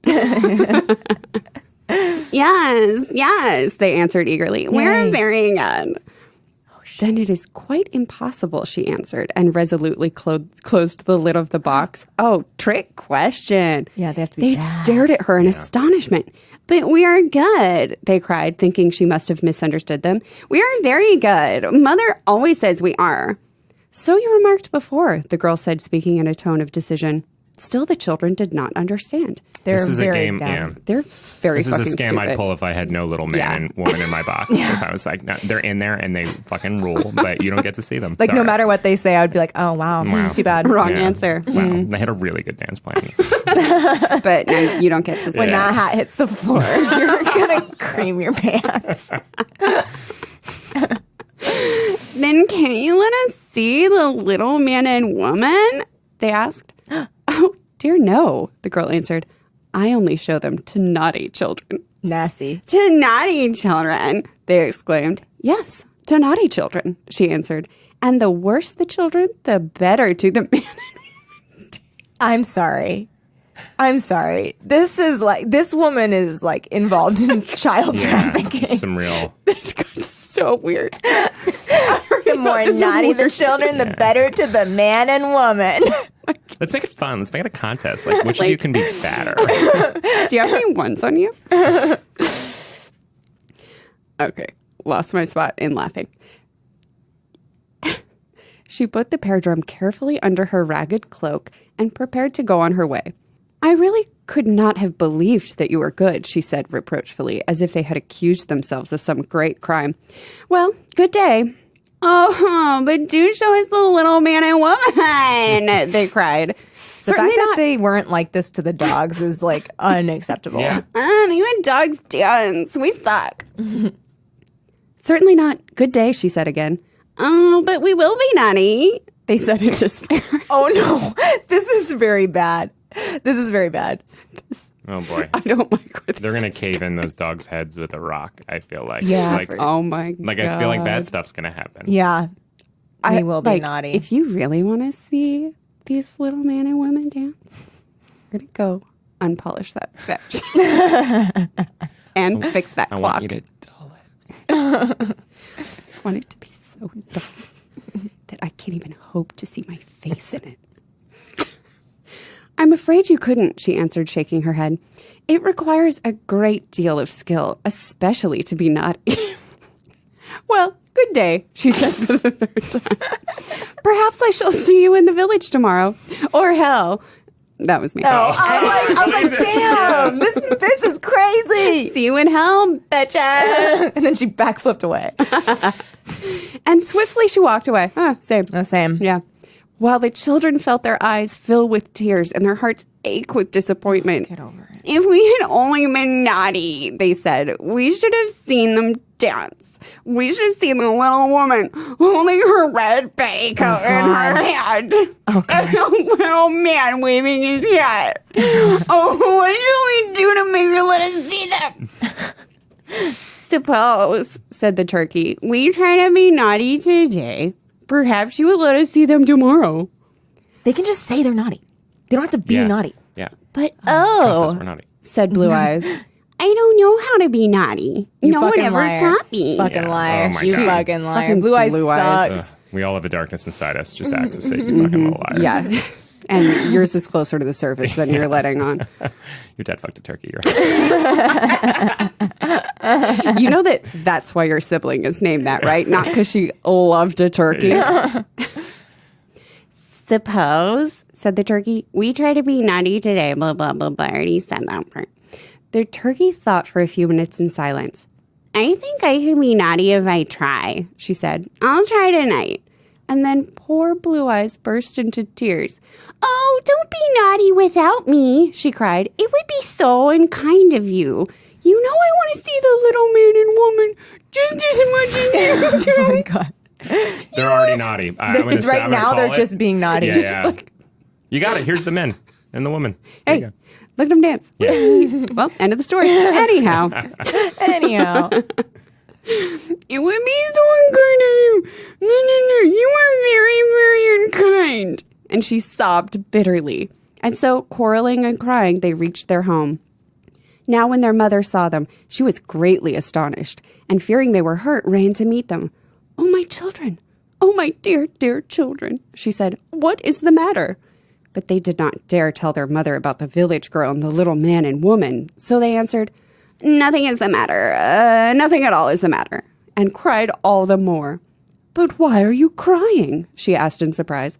Yes, they answered eagerly. We're very good. Then it is quite impossible, she answered, and resolutely closed the lid of the box. Oh, trick question. Yeah, they have to be They bad. stared at her in astonishment. But we are good, they cried, thinking she must have misunderstood them. We are very good. Mother always says we are. So you remarked before, the girl said, speaking in a tone of decision. Still, the children did not understand. They're This is a very game. dumb. Yeah. They're very This is a fucking scam stupid. I'd pull if I had no little man and woman in my box. If I was like, no, they're in there and they fucking rule, but you don't get to see them. Like, no Sorry. matter what they say, I would be like, oh, wow. Wow. Too bad. Wrong Yeah. answer. Wow, they had a really good dance plan. But no, you don't get to see When it. that hat hits the floor, you're going to cream your pants. Then can you let us see the little man and woman? They asked. Oh, dear no, the girl answered. I only show them to naughty children. Nasty. To naughty children, they exclaimed. Yes, to naughty children, she answered. And the worse the children, the better to the man. I'm sorry. This woman is like involved in child Yeah, trafficking. some real. This got so weird. The more naughty the children, the better to the man and woman. Let's make it fun. Let's make it a contest. Like, which of you can be badder? Do you have any ones on you? Okay, lost my spot in laughing. She put the pear drum carefully under her ragged cloak and prepared to go on her way. I really could not have believed that you were good, she said reproachfully, as if they had accused themselves of some great crime. Well, good day. Oh, but do show us the little man and woman, they cried. The fact that they weren't like this to the dogs is like unacceptable. Yeah. These dogs dance. We suck. Certainly not. Good day, she said again. Oh, but we will be naughty, they said in despair. Oh no, this is very bad. This is very bad. Oh boy, I don't like where this they're gonna cave in those dogs' heads with a rock. I feel like. Yeah. Like, Oh my god. like I feel like bad stuff's gonna happen. Yeah, we will be like, naughty. If you really want to see these little man and women dance, you're gonna go unpolish that bitch and fix that I clock. want you to dull it. I want it to be so dull that I can't even hope to see my face in it. I'm afraid you couldn't, she answered, shaking her head. It requires a great deal of skill, especially to be naughty. Well, good day, she said for the third time. Perhaps I shall see you in the village tomorrow. Or hell. That was me. I was like, damn, this bitch is crazy. See you in hell, bitches. And then she backflipped away. And swiftly she walked away. Same. The same. Yeah. while the children felt their eyes fill with tears and their hearts ache with disappointment. Get over it. If we had only been naughty, they said, we should have seen them dance. We should have seen the little woman holding her red petticoat in her hand. And the little man waving his hat. What should we do to make her let us see them? Suppose, said the turkey, we try to be naughty today. Perhaps you will let us see them tomorrow. They can just say they're naughty. They don't have to be naughty. Yeah. But Trust us, we're naughty. said Blue Eyes, I don't know how to be naughty. No one ever taught me. Fucking Yeah. liar. Oh my You God. fucking liar. Fucking Blue Eyes Blue Eyes. sucks. We all have a darkness inside us. Just acts to say you fucking little liar. Yeah. And yours is closer to the surface than you're letting on. Your dad fucked a turkey. You know that's why your sibling is named that, right? Not because she loved a turkey. Yeah. Suppose, said the turkey, we try to be naughty today, blah, blah, blah, blah. I already said that part. The turkey thought for a few minutes in silence. I think I can be naughty if I try, she said. I'll try tonight. And then poor Blue Eyes burst into tears. Oh, don't be naughty without me, she cried. It would be so unkind of you. You know I want to see the little man and woman just as much as you do. Oh my God. They're already naughty. Right now, they're just being naughty. Yeah. You got it. Here's the men and the woman. There you Hey, go. look at them dance. Yeah. Well, end of the story. Anyhow. Anyhow. It would be so unkind of you. No. You are very, very unkind. And she sobbed bitterly. And so, quarreling and crying, they reached their home. Now, when their mother saw them, she was greatly astonished, and fearing they were hurt, ran to meet them. Oh, my children. Oh, my dear, dear children, she said. What is the matter? But they did not dare tell their mother about the village girl and the little man and woman. So they answered, Nothing is the matter. Nothing at all is the matter. And cried all the more. But why are you crying? She asked in surprise.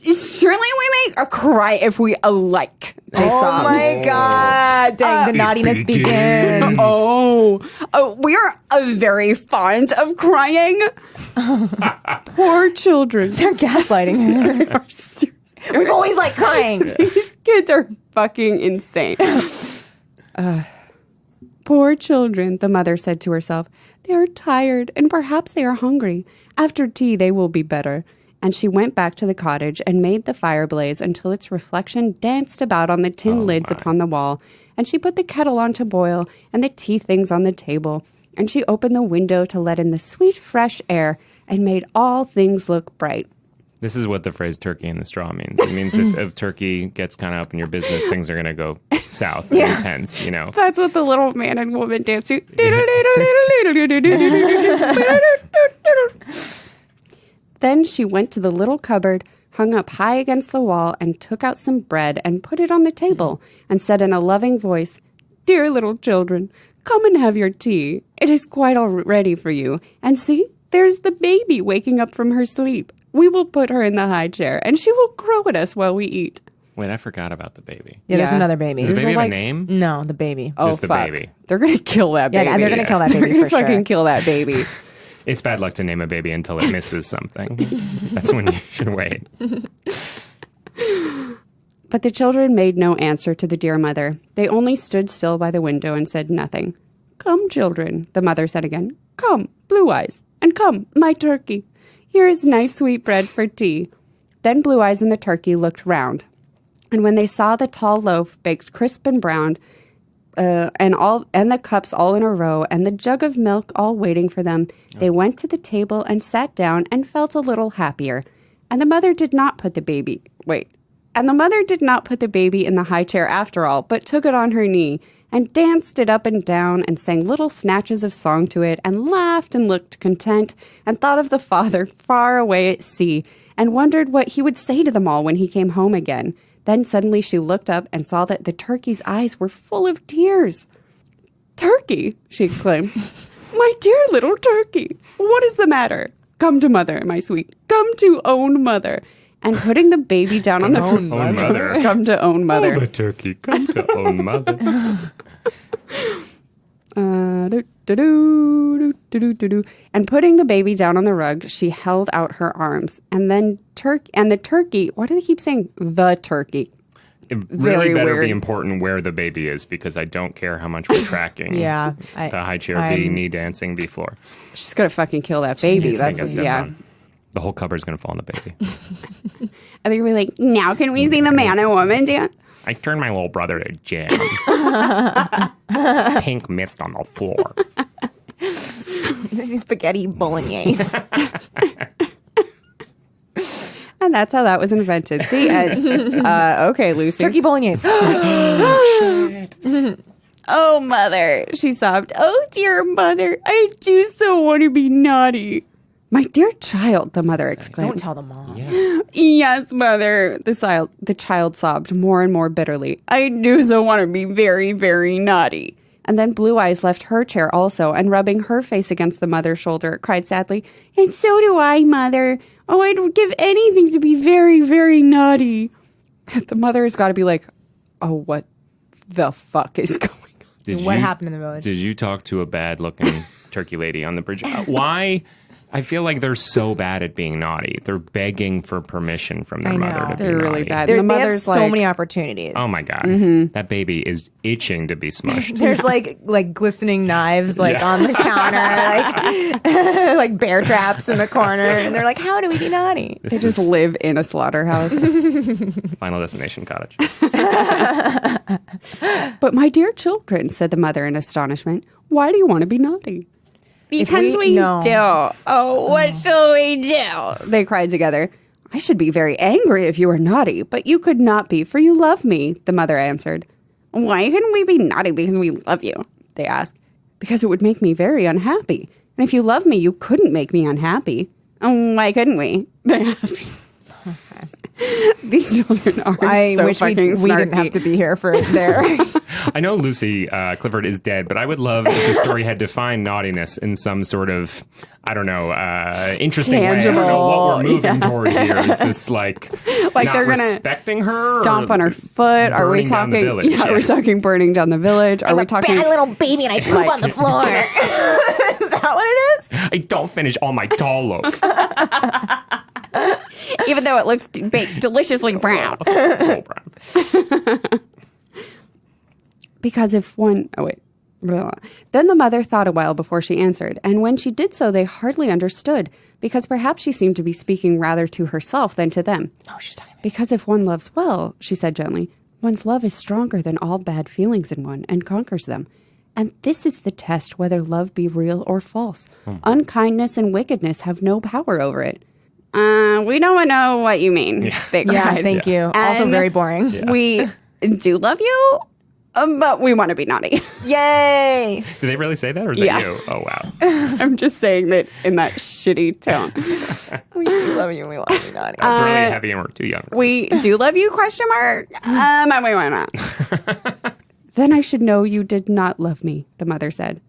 Surely we may cry if we like, they sobbed. Oh my God. Dang, the naughtiness begins. We are very fond of crying. Poor children. They're gaslighting her. We've always liked crying. These kids are fucking insane. Poor children, the mother said to herself. They are tired and perhaps they are hungry. After tea, they will be better. And she went back to the cottage and made the fire blaze until its reflection danced about on the tin lids upon the wall. And she put the kettle on to boil and the tea things on the table. And she opened the window to let in the sweet, fresh air and made all things look bright. This is what the phrase turkey in the straw means. It means if turkey gets kind of up in your business, things are going to go south and intense, you know. That's what the little man and woman dance to. Then she went to the little cupboard, hung up high against the wall, and took out some bread and put it on the table and said in a loving voice, Dear little children, come and have your tea. It is quite all ready for you. And see, there's the baby waking up from her sleep. We will put her in the high chair, and she will crow at us while we eat. Wait, I forgot about the baby. Yeah, there's another baby. Does the baby have like- a name? No, the baby. Oh, Just the fuck. baby. They're going to kill that baby. Yeah, they're going to kill that They're baby going for to fucking sure. kill that baby. It's bad luck to name a baby until it misses something. That's when you should wait. But the children made no answer to the dear mother. They only stood still by the window and said nothing. Come, children, the mother said again. Come, Blue Eyes, and come, my turkey. Here is nice sweet bread for tea. Then Blue Eyes and the turkey looked round. And when they saw the tall loaf baked crisp and browned, and the cups all in a row, and the jug of milk all waiting for them, they went to the table and sat down and felt a little happier. And the mother did not put the baby in the high chair after all, but took it on her knee and danced it up and down and sang little snatches of song to it and laughed and looked content and thought of the father far away at sea and wondered what he would say to them all when he came home again. Then suddenly she looked up and saw that the turkey's eyes were full of tears. Turkey, she exclaimed. My dear little turkey, what is the matter? Come to mother, my sweet. Come to own mother. And putting the baby down on the Own mother. Come to own mother. Oh, the turkey, come to own mother. Do-do-do-do. And putting the baby down on the rug, she held out her arms. And then the turkey, why do they keep saying the turkey? It really better weird. be important where the baby is, because I don't care how much we're tracking. Yeah. The high chair B, knee dancing, B floor. She's going to fucking kill that baby. It's gonna get That's stepped yeah. on. The whole cupboard's going to fall on the baby. I think we're like, now can we see the man and woman dance? I turned my little brother to jam. It's pink mist on the floor. This is spaghetti bolognese. And that's how that was invented. The end. Okay, Lucy. Turkey bolognese. Oh, mother, she sobbed. Oh, dear mother, I do so want to be naughty. My dear child, the mother exclaimed. Don't tell the mom. Yes, mother, the child sobbed more and more bitterly. I do so want to be very, very naughty. And then Blue Eyes left her chair also, and rubbing her face against the mother's shoulder, cried sadly, and so do I, mother. Oh, I'd give anything to be very, very naughty. The mother has got to be like, oh, what the fuck is going on? What happened in the village? Did you talk to a bad-looking turkey lady on the bridge? Why? I feel like they're so bad at being naughty. They're begging for permission from their I mother know. to be They're really naughty. bad. They The have mother's so like, many opportunities. Oh my God. That baby is itching to be smushed. There's like glistening knives on the counter, like bear traps in the corner, and they're like, "How do we be naughty?" they just live in a slaughterhouse. Final Destination Cottage. But my dear children, said the mother in astonishment, why do you want to be naughty? Because we know. do. Oh, what shall we do? They cried together. I should be very angry if you were naughty, but you could not be, for you love me, the mother answered. Why couldn't we be naughty because we love you? They asked. Because it would make me very unhappy. And if you love me, you couldn't make me unhappy. Why couldn't we? They asked. These children are I so wish we fucking didn't snarky. have to be here for their. I know Lucy Clifford is dead, but I would love if the story had defined naughtiness in some sort of, I don't know, interesting way. I don't know what we're moving toward here. Is this like not they're gonna respecting her? Stomp on her foot? Are we burning down the talking? village? Yeah, are we talking burning down the village? Are we a talking? bad little baby, and I poop on the floor. Is that what it is? I don't finish all my tall loaf. Even though it looks baked deliciously brown. Oh, brown. Because if one, blah. Then the mother thought a while before she answered, and when she did so, they hardly understood, because perhaps she seemed to be speaking rather to herself than to them. Oh, she's talking about Because if one loves well, she said gently, one's love is stronger than all bad feelings in one and conquers them. And this is the test whether love be real or false. Unkindness and wickedness have no power over it. We don't know what you mean. They Yeah, cried. thank you. Also And very boring. We do love you, but we want to be naughty. Yay! Did they really say that, or is Yeah. that you? Oh, wow. I'm just saying that in that shitty tone. We do love you. We want to be naughty. That's really heavy, and we're too young. We do love you, question mark? And we want not. Then I should know you did not love me, the mother said.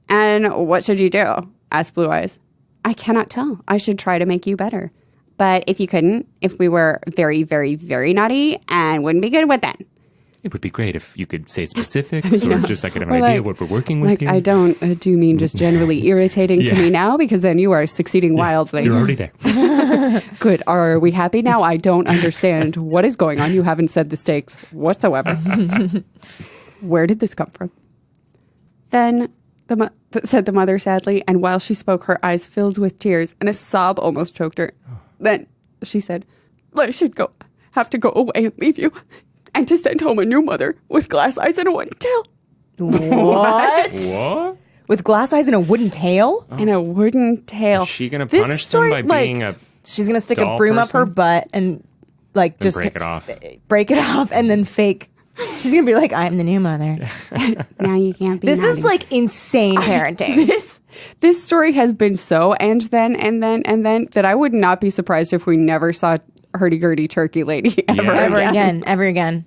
And what should you do? Asked Blue Eyes. I cannot tell. I should try to make you better. But if you couldn't, if we were very, very, very naughty and wouldn't be good, what then? It would be great if you could say specifics, or just I could have an Or idea like- what we're working with. Like, here. I don't, do you mean just generally irritating to Yeah. me now? Because then you are succeeding wildly. You're already there. Good. Are we happy now? I don't understand what is going on. You haven't said the stakes whatsoever. Where did this come from? Then said the mother sadly, and while she spoke, her eyes filled with tears, and a sob almost choked her. Then she said, I should have to go away and leave you, and to send home a new mother with glass eyes and a wooden tail. What? What? With glass eyes and a wooden tail? And a wooden tail. Is she going to This punish story, them by being a She's gonna stick a doll broom up her person? butt and just break it off? break it off, and then fake. She's gonna be like, "I'm the new mother." Now you can't be This is naughty. like insane parenting. This story has been so and then that I would not be surprised if we never saw hurdy-gurdy turkey lady ever, Yeah. ever again.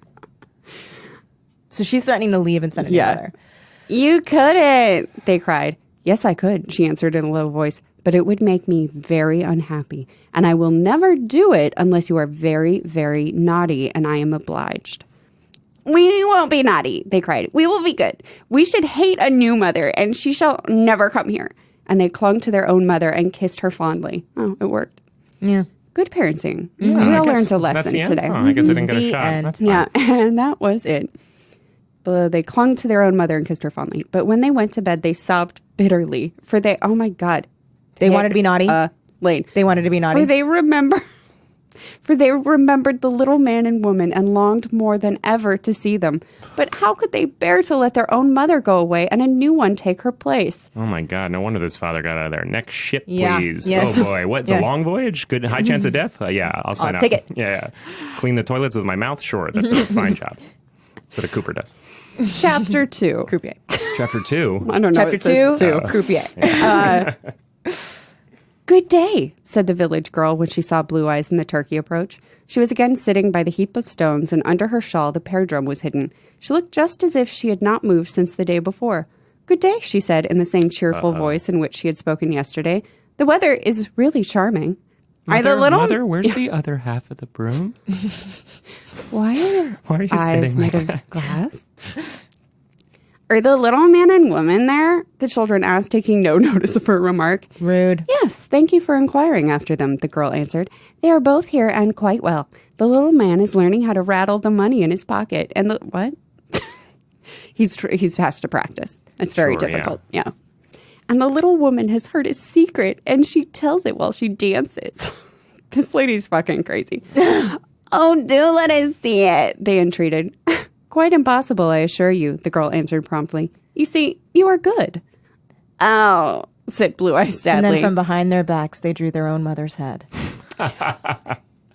So she's threatening to leave and send a new Yeah. mother. You couldn't, they cried. Yes, I could, she answered in a low voice, but it would make me very unhappy, and I will never do it unless you are very, very naughty, and I am obliged. We won't be naughty, they cried. We will be good. We should hate a new mother, and she shall never come here. and they clung to their own mother and kissed her fondly. Oh, it worked. Yeah. Good parenting. Yeah, We I all guess learned a that's lesson the end? today. Oh, I guess I didn't get The a shot. end. That's fine. Yeah, and that was it. But they clung to their own mother and kissed her fondly. But when they went to bed, they sobbed bitterly, for they, oh my God. They wanted to be naughty? Lane. They wanted to be naughty? For they remembered the little man and woman and longed more than ever to see them. But how could they bear to let their own mother go away and a new one take her place? Oh my God! No wonder this father got out of there. Next ship, Yeah. please. Yes. Oh boy, what's a long voyage? Good, high chance of death. Yeah, I'll sign up. take it. Yeah. Clean the toilets with my mouth. Sure, that's a fine job. That's what a Cooper does. Chapter 2. Croupier. Chapter 2. I don't know. Chapter it says 2, croupier. Good day, said the village girl when she saw Blue Eyes and the turkey approach. She was again sitting by the heap of stones, and under her shawl the pear drum was hidden. She looked just as if she had not moved since the day before. Good day, she said in the same cheerful voice in which she had spoken yesterday. The weather is really charming. Mother, where's the other half of the broom? Why Why are are you eyes sitting made like of glass? Are the little man and woman there? The children asked, taking no notice of her remark. Rude. Yes, thank you for inquiring after them, the girl answered. They are both here and quite well. The little man is learning how to rattle the money in his pocket. And the what? He's has to practice. It's very Sure, difficult. Yeah. And the little woman has heard a secret, and she tells it while she dances. This lady's fucking crazy. Oh, do let us see it, they entreated. Quite impossible, I assure you, the girl answered promptly. You see, you are good. Oh, said Blue Eyes sadly. And then from behind their backs, they drew their own mother's head.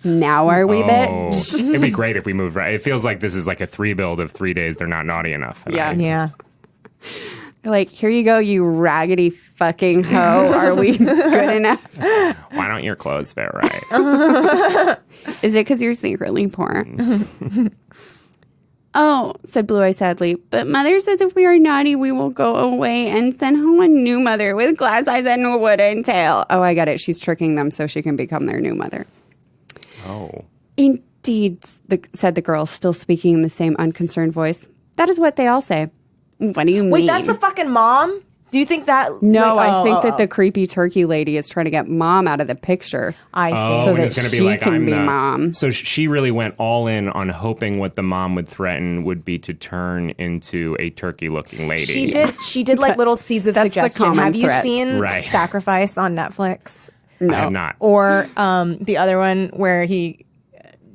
Now are we, Oh, bitch? it'd be great if we moved right. It feels like this is like a 3 build of 3 days. They're not naughty enough. And Yeah. Yeah. Like, here you go, you raggedy fucking hoe. Are we good enough? Why don't your clothes fit right? Is it because you're secretly poor? Oh, said Blue Eye sadly, but Mother says if we are naughty, we will go away and send home a new mother with glass eyes and a wooden tail. Oh, I get it. She's tricking them so she can become their new mother. Oh. Indeed, said the girl, still speaking in the same unconcerned voice. That is what they all say. What do you mean? Wait, that's the fucking mom? Do you think that? No, wait, I think that the creepy turkey lady is trying to get mom out of the picture. I see. Oh, So and that it's gonna be she like, can I'm be the mom. So she really went all in on hoping what the mom would threaten would be to turn into a turkey-looking lady. She did. She did like little seeds of That's the suggestion. common Have you threat. seen Right. Sacrifice on Netflix? I have not. Or the other one where he?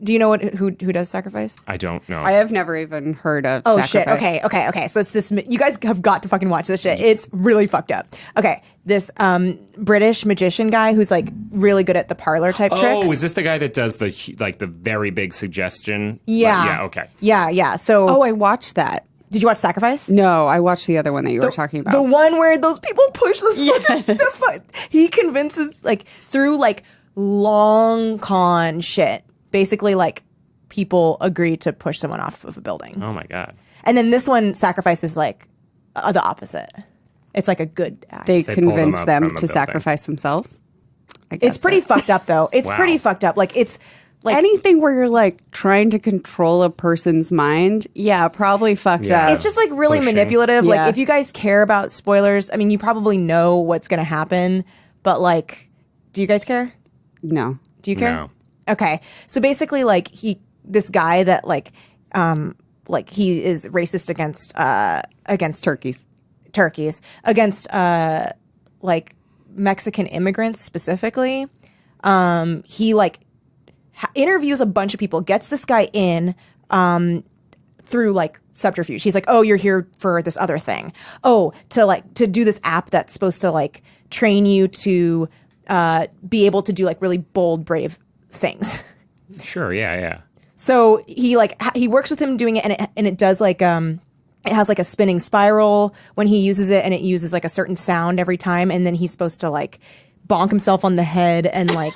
Do you know who does Sacrifice? I don't know. I have never even heard of Oh Sacrifice. shit! Okay. So it's this. You guys have got to fucking watch this shit. It's really fucked up. Okay, this British magician guy who's like really good at the parlor type tricks. Oh, is this the guy that does the very big suggestion? Yeah. Yeah. Okay. Yeah. So, Oh, I watched that. did you watch Sacrifice? No, I watched the other one that you were talking about. The one where those people push this. He convinces like through like long con shit. Basically, like people agree to push someone off of a building, Oh my God. and then this one Sacrifice is like the opposite. It's like a good act. They pulled them convinced up them from a to building. sacrifice themselves. I guess It's pretty so. fucked up though. It's Wow. pretty fucked up. Like it's like Anything where you're like trying to control a person's mind, yeah, probably fucked Yeah. up. it's just like really Pushing. manipulative. Yeah. Like if you guys care about spoilers, I mean, you probably know what's gonna happen, but like, do you guys care? No. Do you care? No. Okay. So basically like this guy that like he is racist against Turkeys. against like Mexican immigrants specifically. He like interviews a bunch of people, gets this guy in through like subterfuge. He's like, "Oh, you're here for this other thing. Oh, to do this app that's supposed to like train you to be able to do like really bold, brave things." Sure. Yeah. So he works with him doing it, and it does like it has like a spinning spiral when he uses it, and it uses like a certain sound every time, and then he's supposed to like bonk himself on the head and like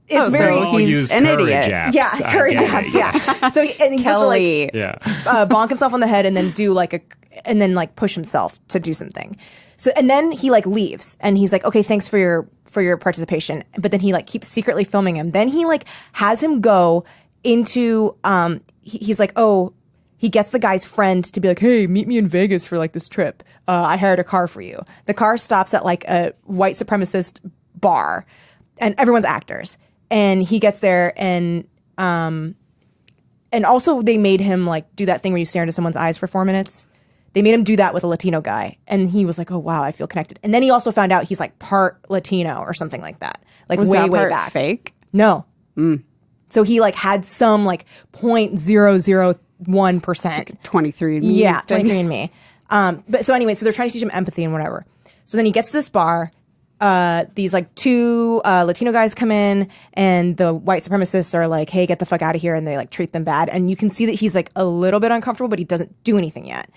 it's very So he's use an courage idiot. apps. yeah I courage get apps it, yeah. So and he's supposed to like Kelly. Yeah. bonk himself on the head and then do like and then like push himself to do something. So and then he like leaves and he's like, okay, thanks for your participation. But then he like keeps secretly filming him. Then he like has him go into he's like, oh, he gets the guy's friend to be like, hey, meet me in Vegas for like this trip. I hired a car for you. The car stops at like a white supremacist bar, and everyone's actors. And he gets there, and also they made him like do that thing where you stare into someone's eyes for 4 minutes. They made him do that with a Latino guy, and he was like, oh wow, I feel connected. And then he also found out he's like part Latino or something like that. Like Was way, that way part back. fake? No. So he like had some like 0.001%. 23 and me. Yeah, 23andMe. But so anyway, so they're trying to teach him empathy and whatever. So then he gets to this bar. These like 2 Latino guys come in, and the white supremacists are like, hey, get the fuck out of here. And they like treat them bad. And you can see that he's like a little bit uncomfortable, but he doesn't do anything yet.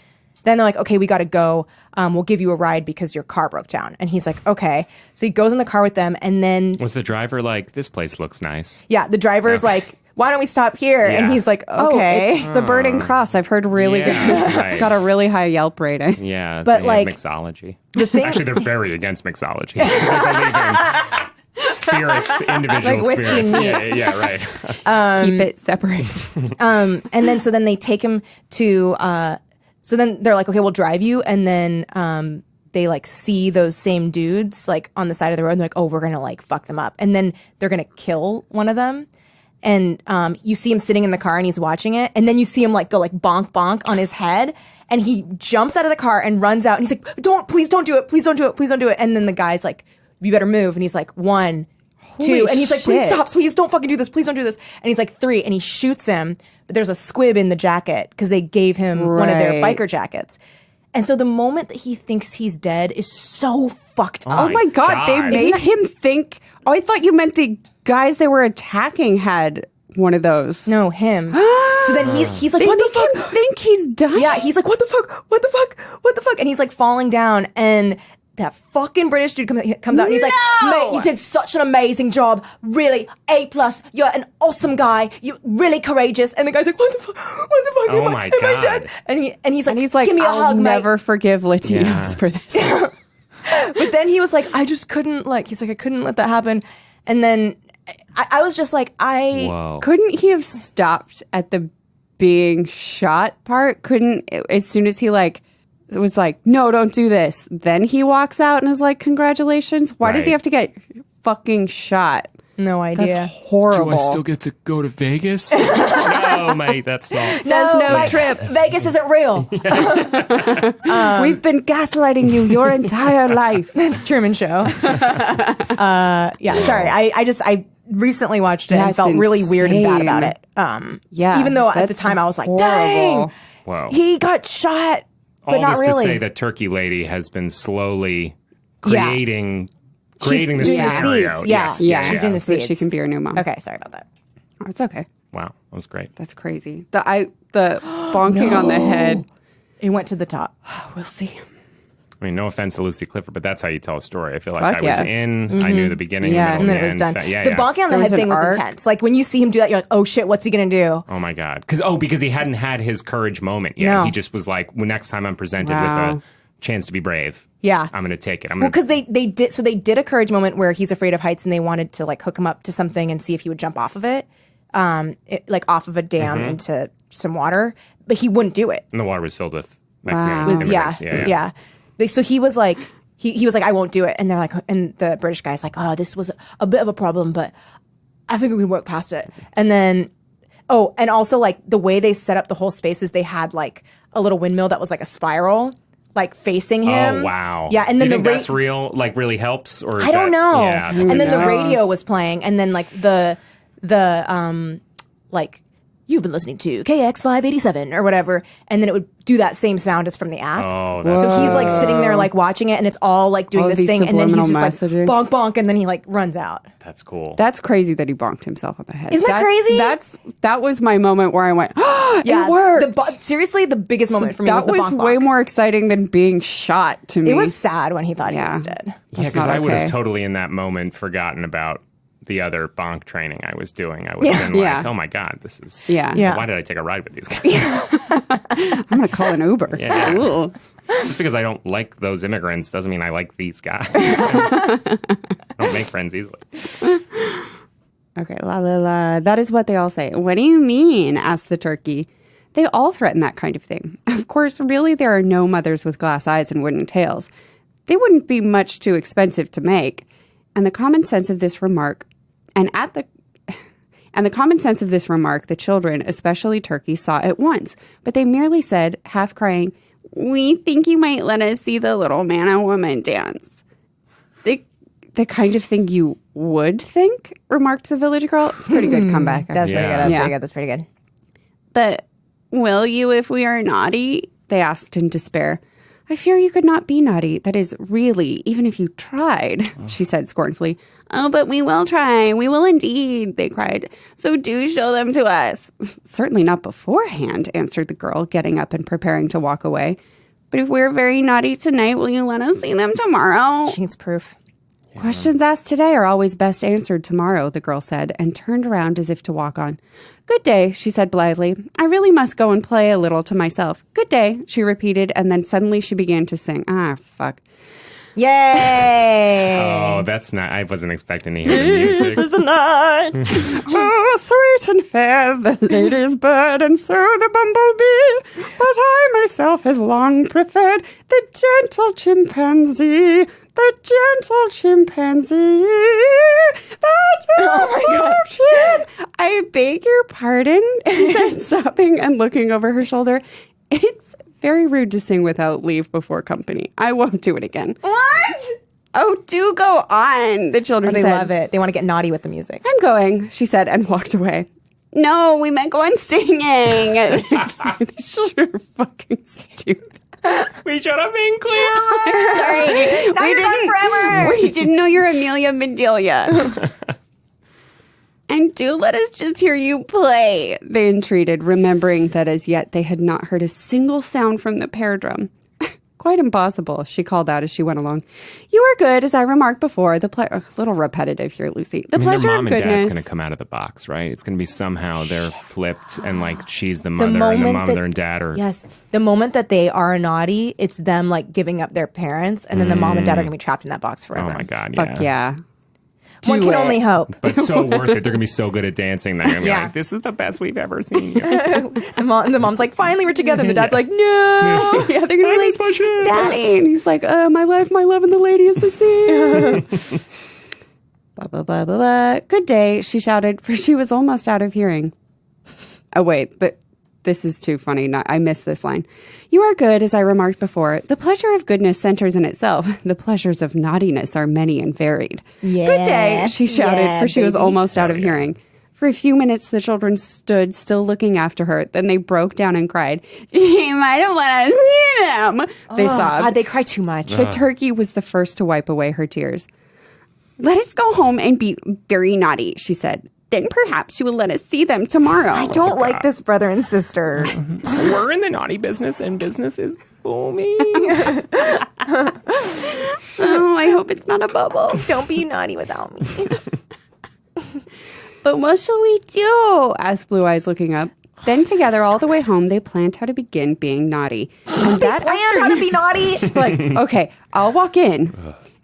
Then they're like, okay, we got to go. We'll give you a ride because your car broke down. And he's like, okay. So he goes in the car with them, and then Was the driver like, this place looks nice? yeah, the driver's like, why don't we stop here? And Yeah. he's like, Oh, okay. it's the Burning Cross. I've heard really good. right. It's got a really high Yelp rating. Yeah, But, they like, have mixology. the thing- Actually, they're very against mixology. They believe in spirits, individual Like whiskey and spirits. meat. Yeah, right. Keep it separate. And then so then they take him to so then they're like, okay, we'll drive you. And then they like see those same dudes like on the side of the road, and they're like, oh, we're gonna like fuck them up. And then they're gonna kill one of them. And you see him sitting in the car, and he's watching it. And then you see him like go like bonk bonk on his head, and he jumps out of the car and runs out, and he's like, please don't do it, please don't do it, please don't do it. And then the guy's like, you better move. And he's like, 1, 2, Holy and he's like, please shit. stop, please don't fucking do this, please don't do this. And he's like 3, and he shoots him, but there's a squib in the jacket because they gave him one of their Right. biker jackets. And so the moment that he thinks he's dead is so fucked up. Oh my God, they God. made him think. Oh, I thought you meant the guys they were attacking had one of those. No, him. So then he's like, They what the make him fuck? think he's dying. Yeah, he's like, what the fuck? What the fuck? What the fuck? And he's like falling down, and that fucking British dude comes out, and he's like, mate, you did such an amazing job. Really, A+. You're an awesome guy. You're really courageous. And the guy's like, what the fuck? What the fuck? Oh am my am I God. dead? And he's like, Give me a I'll hug, mate." never forgive Latinos Yeah. for this. But then he was like, I just couldn't I couldn't let that happen. And then I was just like, Whoa. Couldn't he have stopped at the being shot part? Couldn't, as soon as he like was like, no, don't do this. Then he walks out and is like, congratulations. Why does he Right. have to get fucking shot? no idea. That's horrible. get to go to Vegas? No, mate, that's not. That's no mate, trip. Vegas isn't real. We've been gaslighting you your entire life. It's Truman Show. Yeah, sorry. I recently watched it and That's felt really weird and bad insane. about it. Yeah, even though at the that's time I was like, horrible. dang, Whoa. he got shot, but All not this really. to say that Turkey Lady has been slowly Yeah. creating She's the doing the scenario. seeds, yeah. Yes, Yeah, She's doing the so she seeds. can be your new mom. Okay, sorry about that. Oh, it's okay. Wow, that was great. That's crazy. The bonking on the head. He went to the top. We'll see. I mean, no offense to Lucy Clifford, but that's how you tell a story. I feel like Fuck I was yeah. in, I knew the beginning, Yeah. the And middle, then it was the done. end. Yeah, the yeah. bonking on the There was head thing an was arc. intense. Like when you see him do that, you're like, oh shit, what's he gonna do? Oh my God. Because he hadn't had his courage moment yet. No. He just was like, well, next time I'm presented Wow. with a chance to be brave, Yeah. I'm going to take it. Well, because they did a courage moment where he's afraid of heights, and they wanted to like hook him up to something and see if he would jump off of it, like off of a dam into some water, but he wouldn't do it. and the water was filled with Mexican Wow. immigrants. Yeah. Like, so he was like, he was like, I won't do it. And they're like, and the British guy's like, oh, this was a bit of a problem, but I think we can work past it. And then, and also like the way they set up the whole space is they had like a little windmill that was like a spiral, like facing him. Oh, wow. Yeah. And then Do you think the that's real, like really helps? Or is I don't that- know. Yeah, that's And then the knows? radio was playing, and then like the like, you've been listening to KX587 or whatever, and then it would do that same sound as from the app. Oh, that's So he's like sitting there like watching it, and it's all like doing All this these thing, and then he's just subliminal like messaging. bonk bonk, and then he like runs out. that's cool. That's crazy that he bonked himself on the head. Isn't that crazy? That was my moment where I went, oh, Yeah, it worked. Seriously, the biggest moment for me was that the was bonk way bonk. more exciting than being shot to me. It was sad when he thought he Yeah. was dead. Yeah, That's because not I would have okay. totally in that moment forgotten about the other bonk training I was doing. I would have been Yeah. like, oh my God, this is... Yeah. Yeah. Why did I take a ride with these guys? I'm going to call an Uber. Yeah. Ooh. Just because I don't like those immigrants doesn't mean I like these guys. I don't make friends easily. Okay, la la la. That is what they all say. What do you mean? Asked the turkey. They all threaten that kind of thing. Of course, really, there are no mothers with glass eyes and wooden tails. They wouldn't be much too expensive to make. And the common sense of this remark, the children, especially Turkey, saw at once. But they merely said, half crying, "We think you might let us see the little man and woman dance." The kind of thing you would think, remarked the village girl. It's a pretty good comeback. That's pretty good. That's pretty good. But will you if we are naughty? They asked in despair. "I fear you could not be naughty. That is, really, even if you tried," she said scornfully. "Oh, but we will try. We will indeed," they cried. "So do show them to us." "Certainly not beforehand," answered the girl, getting up and preparing to walk away. "But if we're very naughty tonight, will you let us see them tomorrow?" She needs proof. "Questions asked today are always best answered tomorrow," the girl said, and turned around as if to walk on. "Good day," she said blithely. "I really must go and play a little to myself. Good day," she repeated, and then suddenly she began to sing. Fuck. Yay! Oh, that's not. I wasn't expecting to hear the music. This is the night. "Oh, sweet and fair, the lady's bird, and so the bumblebee. But I myself has long preferred the gentle chimpanzee. The gentle chimpanzee. The gentle chimp." "I beg your pardon," she said, stopping and looking over her shoulder. "It's very rude to sing without leave before company. I won't do it again." What? "Oh, do go on," the children They said. love it. They want to get naughty with the music. "I'm going," she said, and walked away. "No, we meant go on singing." These children are fucking stupid. We should have been clear. Sorry. Now you're gone forever. We didn't know you're Amelia Bedelia. "And do let us just hear you play," they entreated, remembering that as yet they had not heard a single sound from the pear drum. "Quite impossible," she called out as she went along. "You are good, as I remarked before. A little repetitive here, Lucy. The pleasure their of mom and goodness." dad's going to come out of the box, right? It's going to be somehow they're flipped and like she's the mother moment and the that- mother and dad are. Yes. The moment that they are naughty, it's them like giving up their parents, and then the mom and dad are going to be trapped in that box forever. Oh my God. Yeah. Fuck yeah. One Do can it. only hope. But so worth it. They're going to be so good at dancing. They're going to be Yeah. like, "This is the best we've ever seen you." The mom's like, finally we're together. And the dad's like, no. Yeah, they're gonna be like, my shit. "Daddy," and he's like, "My life, my love, and the lady is the same." Blah blah blah blah blah. "Good day," she shouted, for she was almost out of hearing. Oh wait, but this is too funny. I missed this line. "You are good, as I remarked before. The pleasure of goodness centers in itself. The pleasures of naughtiness are many and varied." Yeah. "Good day," she shouted, Yeah, for she was baby. almost out of hearing. For a few minutes, the children stood still looking after her. Then they broke down and cried, "She might have let us see them." They sobbed. God, they cry too much. The turkey was the first to wipe away her tears. "Let us go home and be very naughty," she said. "Then perhaps you will let us see them tomorrow." I don't like this brother and sister. We're in the naughty business and business is booming. Oh, I hope it's not a bubble. Don't be naughty without me. "But what shall we do?" asked Blue Eyes, looking up. Then together all the way home, they planned how to begin being naughty. And that Plan how to be naughty. like, okay, I'll walk in.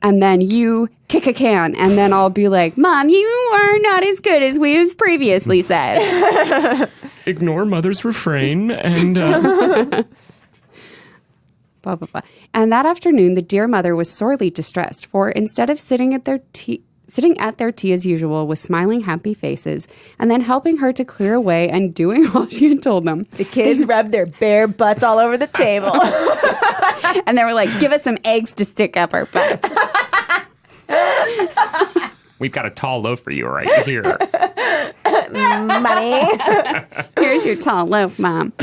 And then you kick a can, and then I'll be like, "Mom, you are not as good as we've previously said." Ignore mother's refrain and Blah, blah, blah. And that afternoon, the dear mother was sorely distressed, for instead of sitting at their tea as usual with smiling, happy faces, and then helping her to clear away and doing all she had told them, The kids rubbed their bare butts all over the table. and they were like, "Give us some eggs to stick up our butts." we've got a tall loaf for you right here. Money. "Here's your tall loaf, Mom."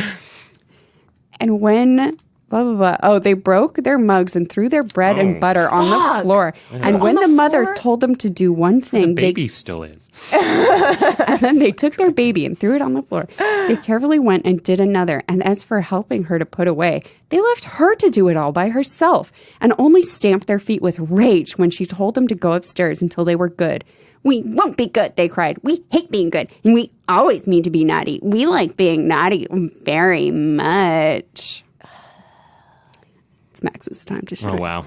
And when blah, blah, blah. Oh, they broke their mugs and threw their bread and butter on the floor. And when the mother told them to do one thing, Baby still is. and then they took their baby and threw it on the floor. They carefully went and did another. And as for helping her to put away, they left her to do it all by herself and only stamped their feet with rage when she told them to go upstairs until they were good. "We won't be good," they cried. "We hate being good, and we always mean to be naughty. We like being naughty very much." It's Max's time to shine. Oh, wow.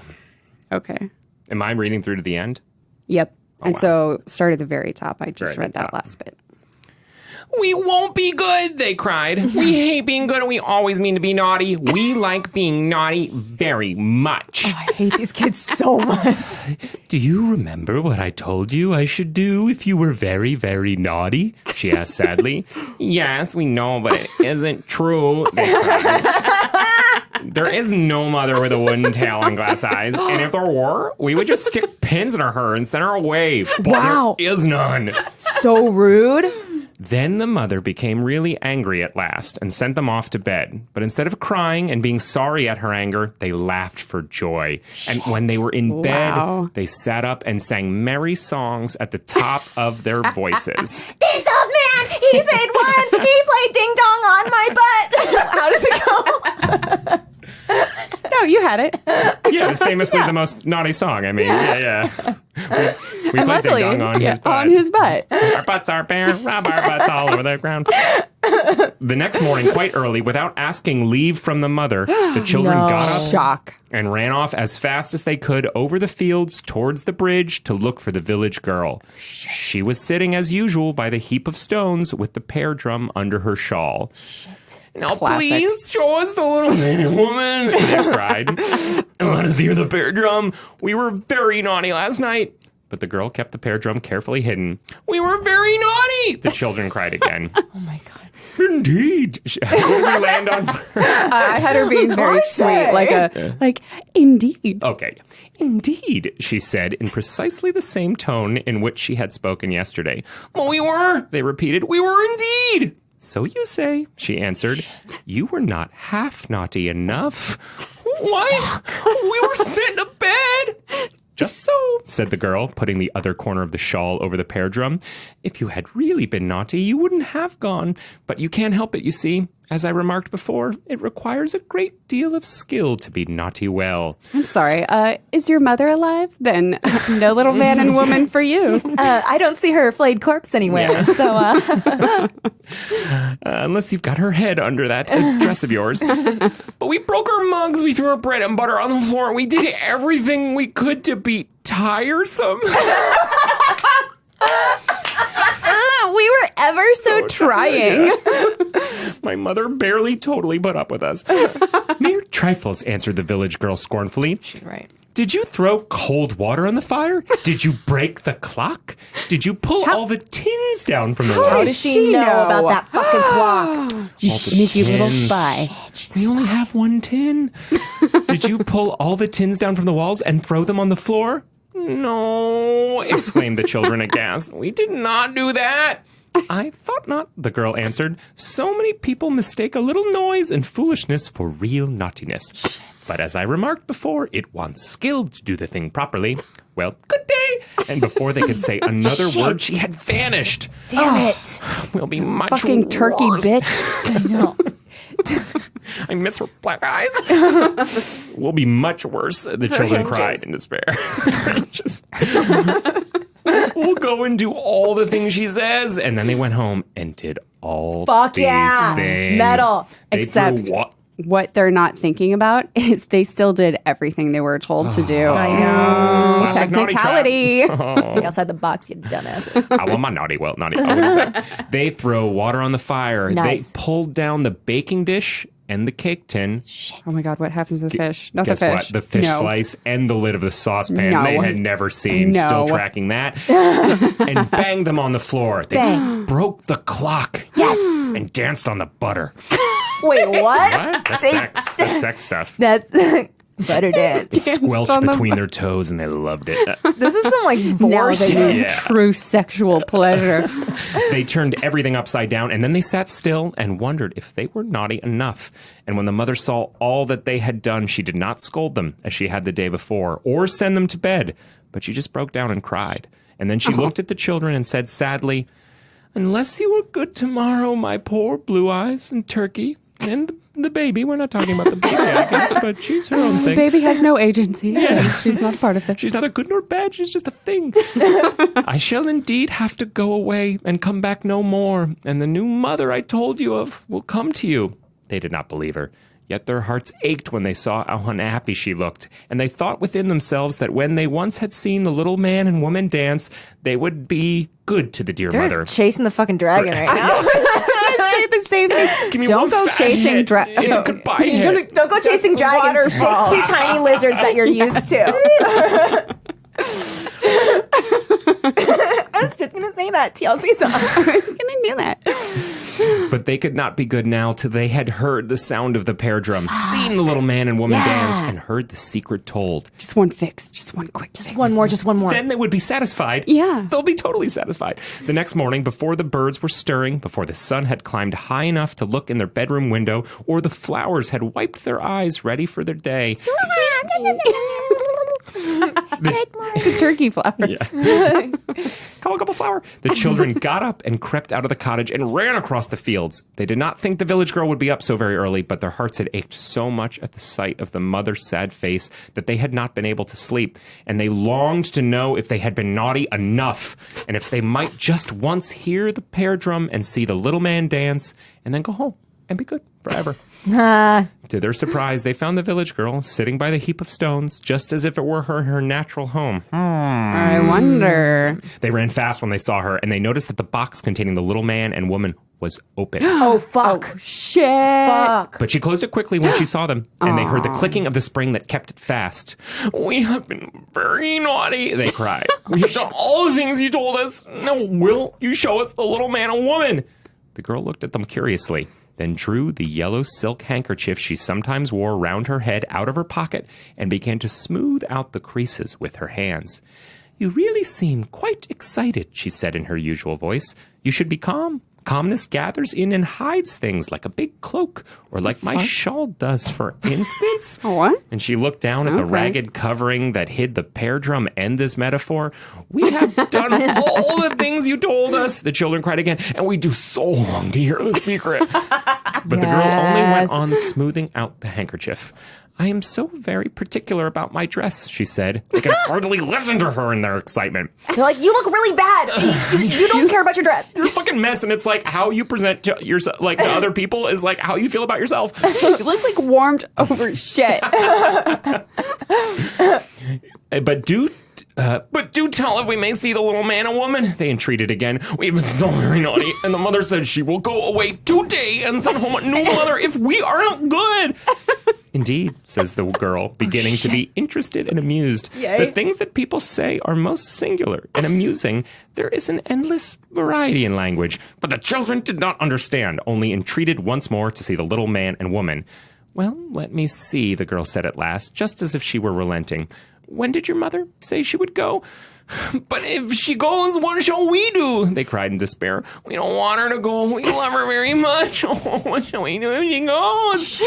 Okay. Am I reading through to the end? Yep. And wow. so start at the very top. I just Very read that top. last bit. We won't be good, they cried. We hate being good and we always mean to be naughty. We like being naughty very much. I hate these kids so much. Do you remember what I told you I should do if you were very, very naughty? She asked sadly. Yes, we know, but it isn't true, they cried. There is no mother with a wooden tail and glass eyes, and if there were, we would just stick pins in her and send her away. But Wow. there is none. So rude. Then the mother became really angry at last and sent them off to bed. But instead of crying and being sorry at her anger, they laughed for joy. And when they were in bed, they sat up and sang merry songs at the top of their voices. This old man, he said one. He played ding dong on my butt. How does it go? No, you had it. Yeah, it's famously the most naughty song. I mean, yeah. We played Luckily, ding dong on his butt. On his butt. Our butts are bare, rub our butts all over the ground. The next morning, quite early, without asking leave from the mother, the children got up Shock. and ran off as fast as they could over the fields towards the bridge to look for the village girl. She was sitting as usual by the heap of stones with the pear drum under her shawl. Now, Classic. please show us the little woman, they cried, and let us hear the pear drum. We were very naughty last night. But the girl kept the pear drum carefully hidden. We were very naughty, the children cried again. Oh my God. Indeed. Did we land on I had her being very sweet, like indeed. Okay. Indeed, she said in precisely the same tone in which she had spoken yesterday. Well, we were, they repeated. We were indeed. So you say, she answered. You were not half naughty enough. What? We were sent to bed. Just so, said the girl, putting the other corner of the shawl over the pear drum. If you had really been naughty, you wouldn't have gone. But you can't help it, you see. As I remarked before, it requires a great deal of skill to be naughty well. I'm sorry. Is your mother alive? Then no little man and woman for you. I don't see her flayed corpse anywhere. Yeah. So, Unless you've got her head under that dress of yours. But we broke our mugs, we threw our bread and butter on the floor. We did everything we could to be tiresome. We were ever so trying. My mother barely totally put up with us. Mere trifles, answered the village girl scornfully. right. Did you throw cold water on the fire? Did you break the clock? Did you pull all the tins down from the wall? How does she know about that fucking clock? You sneaky little spy. We only have one tin. Did you pull all the tins down from the walls and throw them on the floor? No, exclaimed the children aghast. We did not do that. I thought not, the girl answered. So many people mistake a little noise and foolishness for real naughtiness. But as I remarked before, it wants skill to do the thing properly. Well, good day. And before they could say another word, she had vanished. Damn it. We'll be much Fucking turkey worse. bitch. I know. I miss her black eyes. We'll be much worse, the children cried in despair. Just, we'll go and do all the things she says. And then they went home and did all Fuck these yeah. things. Metal. They Except threw what they're not thinking about is they still did everything they were told to do. I know. Classic naughty trap. Technicality. Think outside the box, you dumbasses. I want my naughty. Well, naughty. Oh, what is that? They throw water on the fire. Nice. They pulled down the baking dish and the cake tin. Oh my God, what happens to the fish? Not Guess the fish. what? The fish No. slice and the lid of the saucepan No. they had never seen. No. Still tracking that. And banged them on the floor. They Bang. broke the clock. Yes. And danced on the butter. Wait, what? What? That's sex. That's sex stuff. That's butter dance. It squelched on the between their toes and they loved it. This is some like Now vor they shit. knew Yeah. true sexual pleasure. They turned everything upside down and then they sat still and wondered if they were naughty enough. And when the mother saw all that they had done, she did not scold them as she had the day before or send them to bed, but she just broke down and cried. And then she looked at the children and said sadly, "Unless you were good tomorrow, my poor blue eyes and turkey and the baby." We're not talking about the baby, I guess, but she's her own thing. Baby has no agency. So she's not part of it. She's neither good nor bad. She's just a thing. I shall indeed have to go away and come back no more. And the new mother I told you of will come to you. They did not believe her. Yet their hearts ached when they saw how unhappy she looked, and they thought within themselves that when they once had seen the little man and woman dance, they would be good to the dear They're mother. chasing the fucking dragon right now. I say the same thing. Don't go chasing dragons. It's a goodbye hit. Don't go chasing dragons. Stick to tiny lizards that you're used to. I was just gonna say that TLC song. I was gonna do that. But they could not be good now till they had heard the sound of the pear drum, seen the little man and woman dance, and heard the secret told. Just one fix. Just one quick. Just One more, just one more. Then they would be satisfied. Yeah. They'll be totally satisfied. The next morning, before the birds were stirring, before the sun had climbed high enough to look in their bedroom window, or the flowers had wiped their eyes ready for their day. The turkey flowers. Call a couple flower. The children got up and crept out of the cottage and ran across the fields. They did not think the village girl would be up so very early, but their hearts had ached so much at the sight of the mother's sad face that they had not been able to sleep, and they longed to know if they had been naughty enough, and if they might just once hear the pear drum and see the little man dance, and then go home and be good forever. To their surprise, they found the village girl sitting by the heap of stones, just as if it were her natural home. I wonder. They ran fast when they saw her, and they noticed that the box containing the little man and woman was open. Oh, fuck. Shit. Fuck. But she closed it quickly when she saw them, and they heard the clicking of the spring that kept it fast. "We have been very naughty," they cried. "We have done all the things you told us. Now will you show us the little man and woman?" The girl looked at them curiously, then drew the yellow silk handkerchief she sometimes wore round her head out of her pocket and began to smooth out the creases with her hands. "You really seem quite excited," she said in her usual voice. "You should be calm. Calmness gathers in and hides things like a big cloak, or like my shawl does, for instance." What? And she looked down at the ragged covering that hid the pear drum and this metaphor. "We have done all the things you told us," the children cried again, "and we do so long to hear the secret." But the girl only went on smoothing out the handkerchief. "I am so very particular about my dress," she said. They could hardly listen to her in their excitement. They're like, "You look really bad. You don't care about your dress." You're a fucking mess, and it's like how you present to yourself, like to other people, is like how you feel about yourself. You look like warmed over shit. But do tell if we may see the little man and woman," they entreated again. "We've been so very naughty, and the mother said she will go away today and send home a new mother if we are not good." "Indeed," says the girl, beginning to be interested and amused. Yay. "The things that people say are most singular and amusing. There is an endless variety in language." But the children did not understand, only entreated once more to see the little man and woman. "Well, let me see," the girl said at last, just as if she were relenting. "When did your mother say she would go?" "But if she goes, what shall we do?" they cried in despair. "We don't want her to go. We love her very much. Oh, what shall we do if she goes?"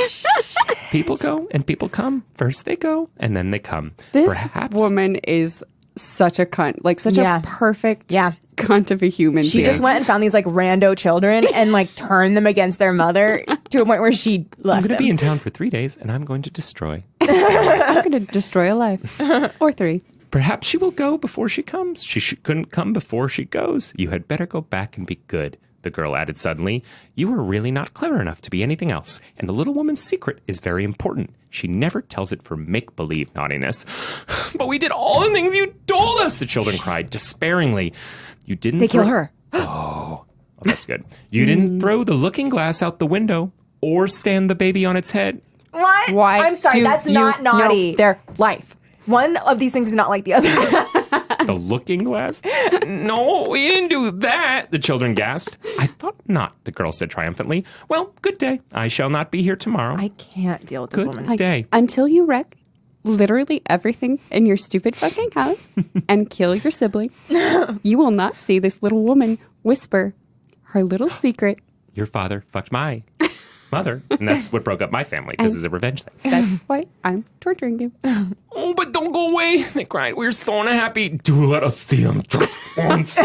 People go and people come. First they go and then they come. This Perhaps woman is such a cunt. Like such a perfect cunt of a human She being. just went and found these like rando children and like turned them against their mother to a point where she I'm left going to them. be in town for 3 days and I'm going to destroy. I'm going to destroy a life. Or 3. Perhaps she will go before she comes. She couldn't come before she goes. You had better go back and be good," the girl added suddenly. "You are really not clever enough to be anything else, and the little woman's secret is very important. She never tells it for make-believe naughtiness." "But we did all the things you told us," the children cried despairingly. "You didn't They kill her. Oh, that's good. "You didn't throw the looking glass out the window or stand the baby on its head." What? Why? I'm sorry, do that's you not naughty. know their life. One of these things is not like the other. "The looking glass? No, we didn't do that," the children gasped. "I thought not," the girl said triumphantly. "Well, good day. I shall not be here tomorrow." I can't deal with this Good woman. day. Until you wreck literally everything in your stupid fucking house and kill your sibling, you will not see this little woman whisper her little secret. Your father fucked my mother, and that's what broke up my family because it's a revenge thing. That's why I'm torturing you. "Oh, but don't go away," they cried. "We're so unhappy. Do let us see him just once."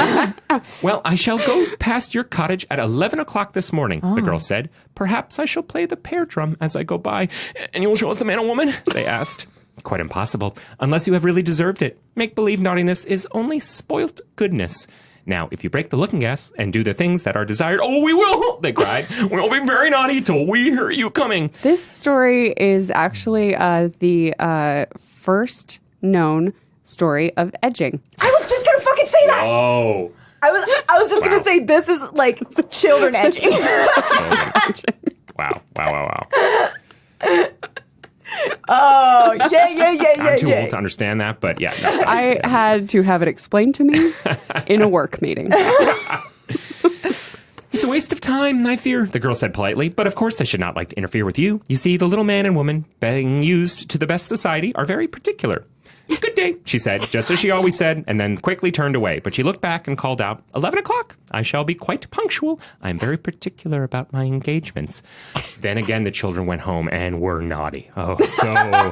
"Well, I shall go past your cottage at 11 o'clock this morning," the girl said. "Perhaps I shall play the pear drum as I go by." "And you'll show us the man and woman?" they asked. "Quite impossible, unless you have really deserved it. Make-believe naughtiness is only spoilt goodness. Now, if you break the looking glass and do the things that are desired, oh, we will, they cried. We'll be very naughty till we hear you coming. This story is actually the first known story of edging. I was just gonna fucking say that. Oh. I was just gonna say this is like children edging. Wow. Oh, yeah. I'm too old to understand that, but yeah. No, I had to have it explained to me in a work meeting. It's a waste of time, I fear, the girl said politely. But of course I should not like to interfere with you. You see, the little man and woman being used to the best society are very particular. Good day, she said, just as she always said, and then quickly turned away. But she looked back and called out, 11 o'clock. I shall be quite punctual. I am very particular about my engagements. Then again, the children went home and were naughty. Oh, so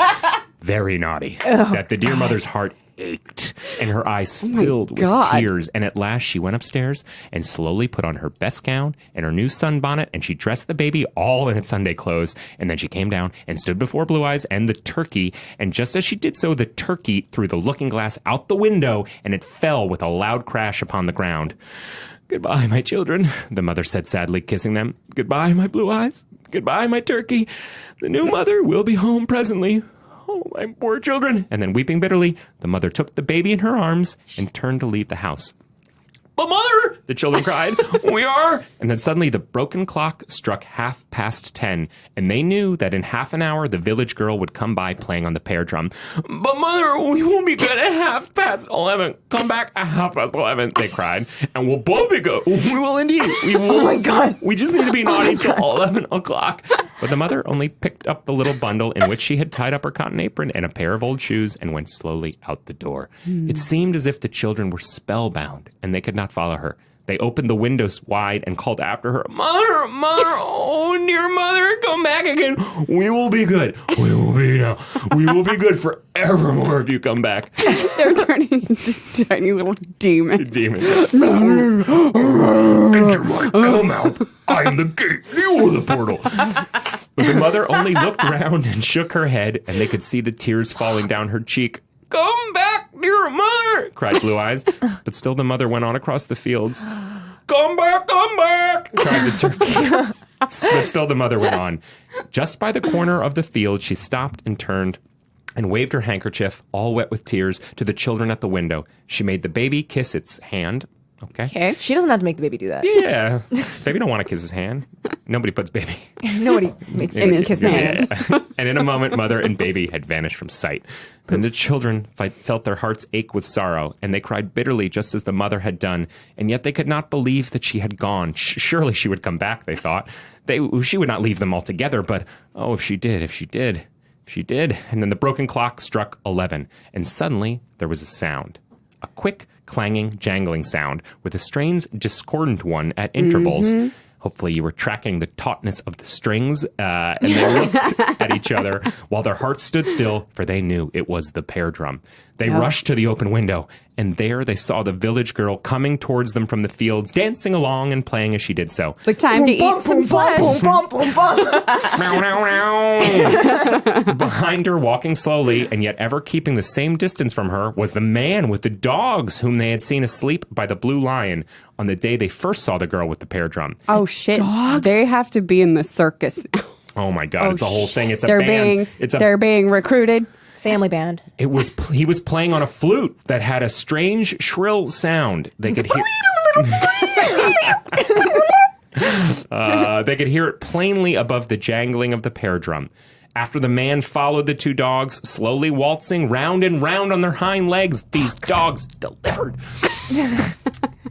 very naughty. That the dear mother's heart ached and her eyes filled with tears. And at last she went upstairs and slowly put on her best gown and her new sunbonnet, and she dressed the baby all in its Sunday clothes. And then she came down and stood before Blue Eyes and the turkey. And just as she did so, the turkey threw the looking glass out the window and it fell with a loud crash upon the ground. Goodbye, my children, the mother said sadly, kissing them. Goodbye, my Blue Eyes. Goodbye, my turkey. The new mother will be home presently. Oh, my poor children. And then weeping bitterly, the mother took the baby in her arms and turned to leave the house. But mother, the children cried, we are. And then suddenly the broken clock struck 10:30, and they knew that in half an hour the village girl would come by playing on the pear drum. But mother, we will be good at 11:30. Come back at 11:30, they cried, and we'll both be good. We will indeed. We will. Oh my God. We just need to be naughty till 11 o'clock. But the mother only picked up the little bundle in which she had tied up her cotton apron and a pair of old shoes and went slowly out the door. It seemed as if the children were spellbound and they could not follow her. They opened the windows wide and called after her, Mother, oh dear mother, come back again. We will be good. We will be good forevermore if you come back. They're turning into tiny little demons. Enter my mouth. I am the gate. You are the portal. But the mother only looked around and shook her head, and they could see the tears falling down her cheek. Come back, dear mother, cried Blue Eyes. But still the mother went on across the fields. Come back, cried the turkey. But still the mother went on. Just by the corner of the field, she stopped and turned and waved her handkerchief, all wet with tears, to the children at the window. She made the baby kiss its hand. Okay. She doesn't have to make the baby do that. Yeah. Baby don't want to kiss his hand. Nobody puts baby. Nobody makes baby kiss the hand. Yeah. And in a moment, mother and baby had vanished from sight. And the children felt their hearts ache with sorrow, and they cried bitterly just as the mother had done, and yet they could not believe that she had gone. Surely she would come back, they thought. She would not leave them altogether, but, oh, if she did. And then the broken clock struck 11, and suddenly there was a sound. A quick, clanging, jangling sound, with a strange, discordant one at intervals. Mm-hmm. Hopefully you were tracking the tautness of the strings, and they looked at each other while their hearts stood still, for they knew it was the pear drum. They rushed to the open window, and there they saw the village girl coming towards them from the fields, dancing along and playing as she did so. It's like time to eat some flesh. Behind her, walking slowly, and yet ever keeping the same distance from her, was the man with the dogs whom they had seen asleep by the Blue Lion on the day they first saw the girl with the pear drum. Oh, shit. Dogs? They have to be in the circus now. Oh, my God. It's a whole thing. It's a band. They're being recruited. Family band. He was playing on a flute that had a strange, shrill sound. They could hear... They could hear it plainly above the jangling of the pear drum. After the man followed the two dogs, slowly waltzing round and round on their hind legs, these dogs delivered.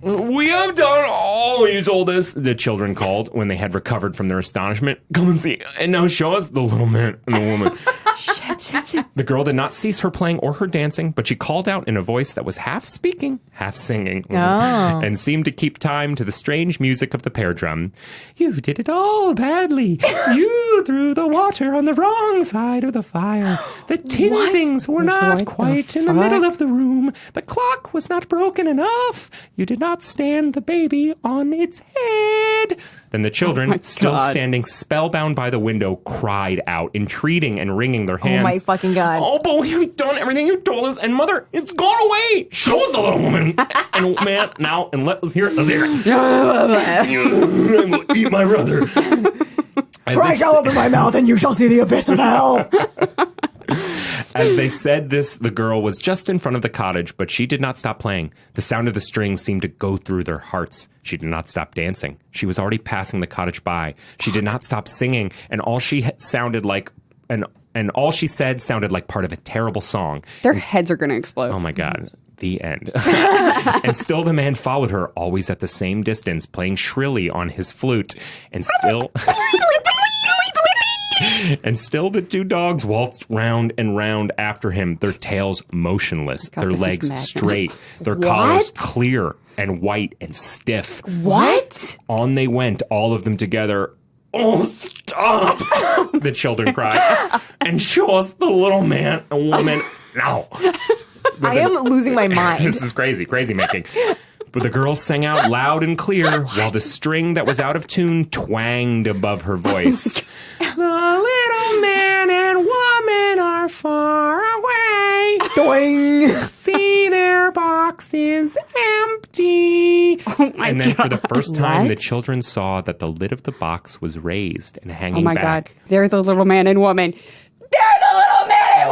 We have done all you told us, the children called when they had recovered from their astonishment. Come and see, and now show us the little man and the woman. Shit. The girl did not cease her playing or her dancing, but she called out in a voice that was half speaking, half singing, and seemed to keep time to the strange music of the pear drum. You did it all badly. You through the water on the wrong side of the fire. The tin things were not quite in the middle of the room. The clock was not broken enough. You did not stand the baby on its head. Then the children, still standing spellbound by the window, cried out, entreating and wringing their hands. Oh my fucking God. Oh, but you've done everything you told us, and Mother, it's gone away. Show us the little woman and man now, and let us hear it. Let's hear it. I will eat my brother. I shall open my mouth, and you shall see the abyss of hell. As they said this, the girl was just in front of the cottage, but she did not stop playing. The sound of the strings seemed to go through their hearts. She did not stop dancing. She was already passing the cottage by. She did not stop singing, and all she sounded like and all she said sounded like part of a terrible song. Their heads are going to explode. Oh my God. The end. And still the man followed her, always at the same distance, playing shrilly on his flute. And still... And still the two dogs waltzed round and round after him, their tails motionless, their legs straight, their collars clear and white and stiff. What? On they went, all of them together. Oh, stop! The children cried. And show us the little man and woman now. I am losing my mind. This is crazy making. But the girl sang out loud and clear while the string that was out of tune twanged above her voice. The little man and woman are far away. Doing. See, their box is empty. Oh my and then God. for the first time, What? the children saw that the lid of the box was raised and hanging Oh my back. God. They're the little man and woman. They're the little man and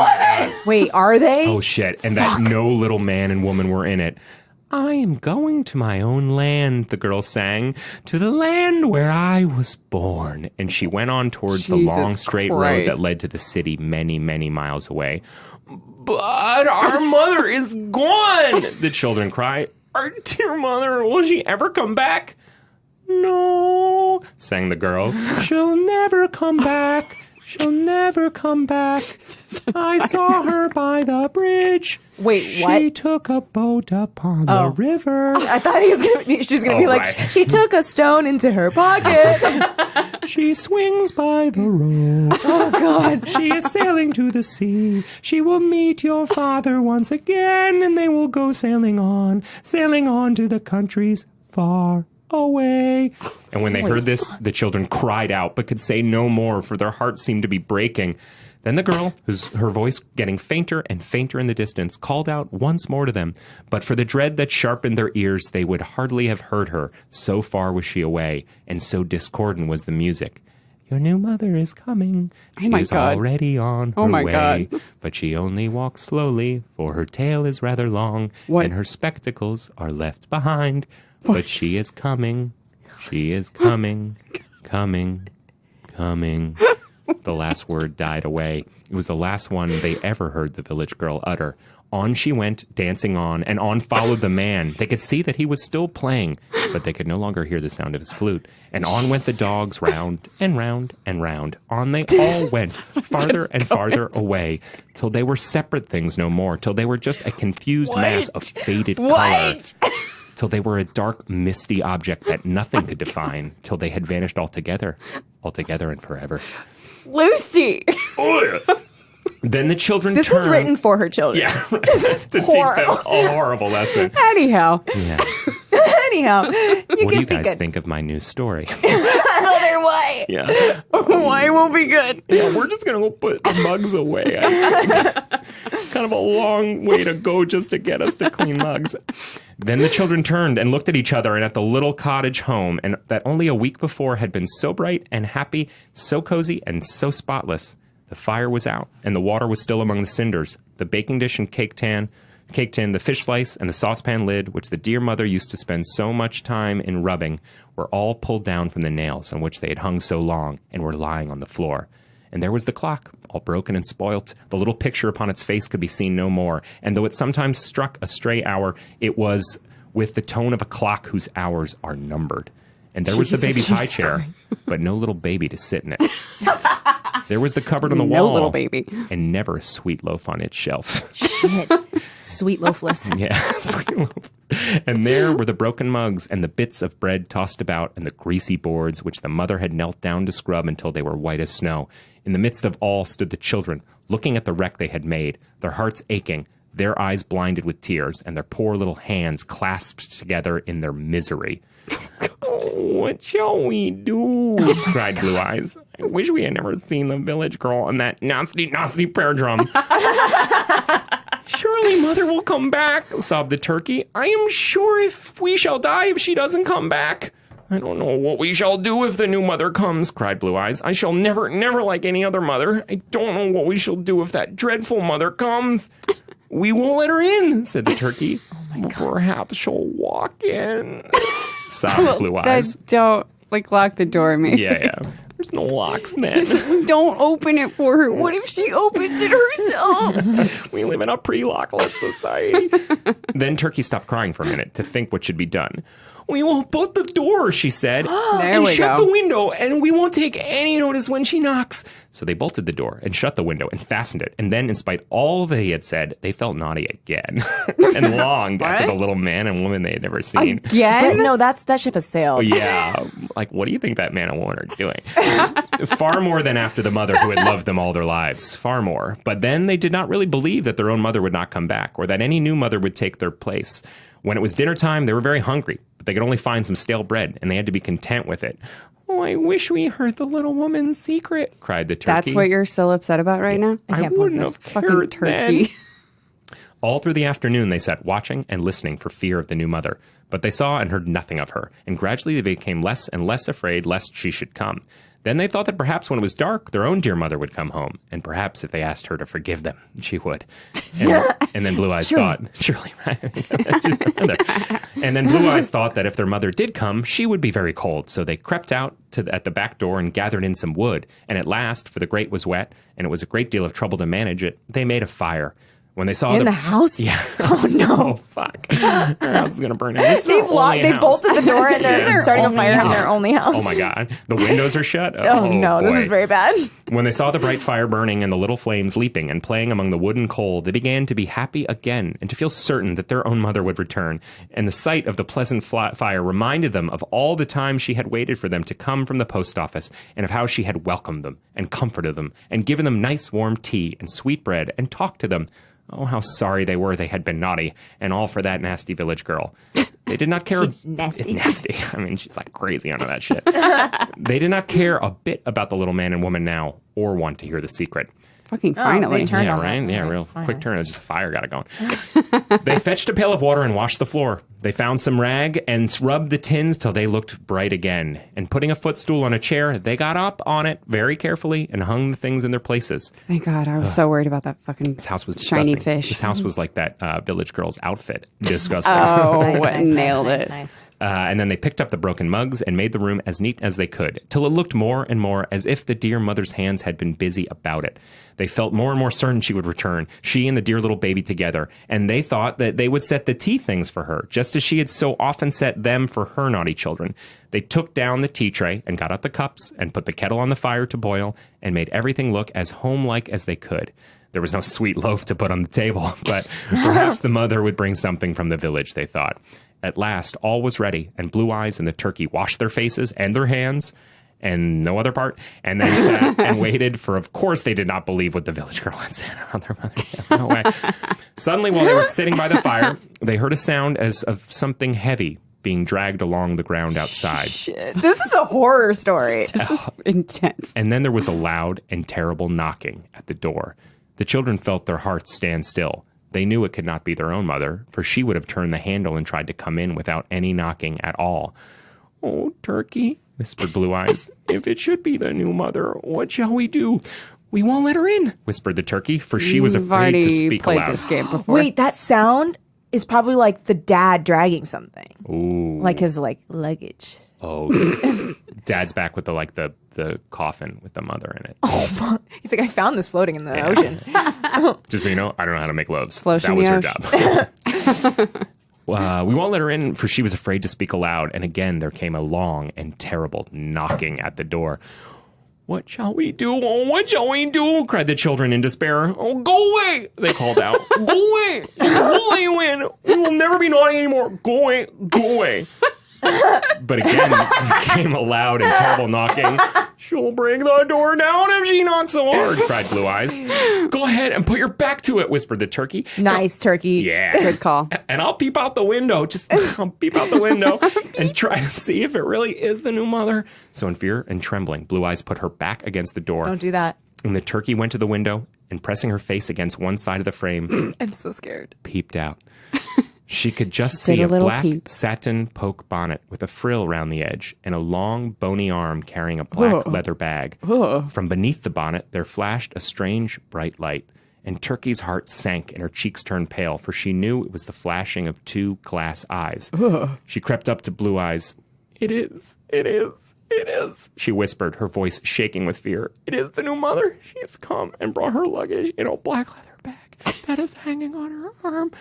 woman. Wait, are they? Oh, shit. And that no little man and woman were in it. I am going to my own land, the girl sang, to the land where I was born. And she went on towards the long, Jesus straight road Christ. that led to the city many, many miles away. But our mother is gone, the children cried. Our dear mother, will she ever come back? No, sang the girl. She'll never come back. She'll never come back. I saw her by the bridge. Wait, She what? took a boat upon the river. I thought she was gonna be like, right. she took a stone into her pocket. She swings by the road. Oh God. She is sailing to the sea. She will meet your father once again, and they will go sailing on to the countries far away. And when they heard this, the children cried out, but could say no more, for their hearts seemed to be breaking. Then the girl, her voice getting fainter and fainter in the distance, called out once more to them. But for the dread that sharpened their ears, they would hardly have heard her. So far was she away, and so discordant was the music. Your new mother is coming. She is already on her way. God. But she only walks slowly, for her tail is rather long, and her spectacles are left behind. But she is coming. She is coming. Coming. The last word died away. It was the last one they ever heard the village girl utter. On she went, dancing on, and on followed the man. They could see that he was still playing, but they could no longer hear the sound of his flute. And on went the dogs round and round and round. On they all went, farther and farther away, till they were separate things no more, till they were just a confused mass of faded color. Till they were a dark, misty object that nothing could define, till they had vanished altogether and forever. Lucy. Then the children This was written for her children. Yeah, This is to teach them a horrible lesson. Anyhow. Yeah. Anyhow, What do you guys think of my new story? Another way. Yeah. Why won't be good? Yeah, we're just going to go put mugs away, I think. Kind of a long way to go just to get us to clean mugs. Then the children turned and looked at each other and at the little cottage home, and that only a week before had been so bright and happy, so cozy and so spotless. The fire was out, and the water was still among the cinders. The baking dish and cake tin, the fish slice, and the saucepan lid, which the dear mother used to spend so much time in rubbing, were all pulled down from the nails on which they had hung so long, and were lying on the floor. And there was the clock, all broken and spoilt. The little picture upon its face could be seen no more, and though it sometimes struck a stray hour, it was with the tone of a clock whose hours are numbered. And there was the baby's high chair, but no little baby to sit in it. There was the cupboard on the wall. No little baby. And never a sweet loaf on its shelf. Shit. Sweet loafless. Yeah, sweet loaf. And there were the broken mugs and the bits of bread tossed about and the greasy boards which the mother had knelt down to scrub until they were white as snow. In the midst of all stood the children, looking at the wreck they had made, their hearts aching, their eyes blinded with tears, and their poor little hands clasped together in their misery. "Oh, what shall we do?" cried Blue Eyes. "I wish we had never seen the village girl on that nasty, nasty prayer drum." "Surely mother will come back," sobbed the turkey. "I am sure if we shall die if she doesn't come back." "I don't know what we shall do if the new mother comes," cried Blue Eyes. "I shall never, never like any other mother. I don't know what we shall do if that dreadful mother comes." "We won't let her in," said the turkey. "Perhaps she'll walk in," sobbed Blue Eyes. Don't lock the door, maybe. Yeah. There's no locks then. Don't open it for her. What if she opens it herself? We live in a pre-lockless society. Then Turkey stopped crying for a minute to think what should be done. "We will bolt the door," she said, "and shut the window, and we won't take any notice when she knocks." So they bolted the door and shut the window and fastened it. And then, in spite of all they had said, they felt naughty again and longed after the little man and woman they had never seen. But no, that ship has sailed. Yeah. Like, what do you think that man and woman are doing? Far more than after the mother who had loved them all their lives. Far more. But then they did not really believe that their own mother would not come back or that any new mother would take their place. When it was dinner time, they were very hungry, but they could only find some stale bread, and they had to be content with it. "Oh, I wish we heard the little woman's secret," cried the turkey. That's what you're still upset about right now? I wouldn't have fucking cared turkey. then. All through the afternoon, they sat watching and listening for fear of the new mother. But they saw and heard nothing of her, and gradually they became less and less afraid lest she should come. Then they thought that perhaps when it was dark, their own dear mother would come home, and perhaps if they asked her to forgive them, she would. And then Blue Eyes thought, surely, right? And then Blue Eyes thought that if their mother did come, she would be very cold. So they crept out at the back door and gathered in some wood. And at last, for the grate was wet, and it was a great deal of trouble to manage it, they made a fire. When they saw the house? Yeah. Oh, no. Oh, fuck. Their house is going to burn down. They bolted the door and they're starting a fire in their only house. Oh, my God. The windows are shut? Oh no, boy. this is very bad. When they saw the bright fire burning and the little flames leaping and playing among the wood and coal, they began to be happy again and to feel certain that their own mother would return. And the sight of the pleasant fire reminded them of all the time she had waited for them to come from the post office and of how she had welcomed them and comforted them and given them nice warm tea and sweet bread and talked to them. Oh, how sorry they were they had been naughty, and all for that nasty village girl. They did not care. She's nasty. Nasty. I mean, she's like crazy under that shit. They did not care a bit about the little man and woman now, or want to hear the secret. Fucking finally. they turned Yeah, on right? that. Yeah, real Fire. quick turn. Just fire got it going. They fetched a pail of water and washed the floor. They found some rag and rubbed the tins till they looked bright again. And putting a footstool on a chair, they got up on it very carefully and hung the things in their places. Thank God. I was so worried about that fucking This house was shiny disgusting. fish. This house was like that village girl's outfit. Disgusting. Nailed it. Nice. And then they picked up the broken mugs and made the room as neat as they could, till it looked more and more as if the dear mother's hands had been busy about it. They felt more and more certain she would return, she and the dear little baby together, and they thought that they would set the tea things for her, just as she had so often set them for her naughty children. They took down the tea tray and got out the cups and put the kettle on the fire to boil and made everything look as homelike as they could. There was no sweet loaf to put on the table, but perhaps the mother would bring something from the village, they thought. At last, all was ready, and Blue Eyes and the turkey washed their faces and their hands, and no other part, and then sat and waited for, of course, they did not believe what the village girl had said about their mother. Yeah, no way. Suddenly, while they were sitting by the fire, they heard a sound as of something heavy being dragged along the ground outside. Shit. This is a horror story. This is intense. And then there was a loud and terrible knocking at the door. The children felt their hearts stand still. They knew it could not be their own mother, for she would have turned the handle and tried to come in without any knocking at all. "Oh, turkey," whispered Blue Eyes, "if it should be the new mother, what shall we do?" "We won't let her in," whispered the turkey, for she was You've afraid to already speak played aloud. this game before. Wait, that sound is probably like the dad dragging something. Ooh. Like his luggage. Oh, Dad's back with the coffin with the mother in it. Oh, he's like, I found this floating in the ocean. Just so you know, I don't know how to make loaves. Floating That was the her job. We won't let her in, for she was afraid to speak aloud. And again, there came a long and terrible knocking at the door. What shall we do? Oh, what shall we do? Cried the children in despair. Oh, go away, they called out. Go away. We'll let you in. We will never be naughty anymore. Go away. Go away. But again, there came a loud and terrible knocking. She'll break the door down if she knocks so hard, cried Blue Eyes. Go ahead and put your back to it, whispered the turkey. Nice, turkey. Yeah. Good call. And I'll peep out the window. I'll peep out the window and try to see if it really is the new mother. So in fear and trembling, Blue Eyes put her back against the door. Don't do that. And the turkey went to the window and pressing her face against one side of the frame, I'm so scared. peeped out. She could just did see a a little black peep. satin poke bonnet with a frill round the edge and a long, bony arm carrying a black leather bag. From beneath the bonnet, there flashed a strange, bright light, and Turkey's heart sank and her cheeks turned pale, for she knew it was the flashing of two glass eyes. She crept up to Blue Eyes. It is, she whispered, her voice shaking with fear. It is the new mother. She has come and brought her luggage in a black leather bag that is hanging on her arm.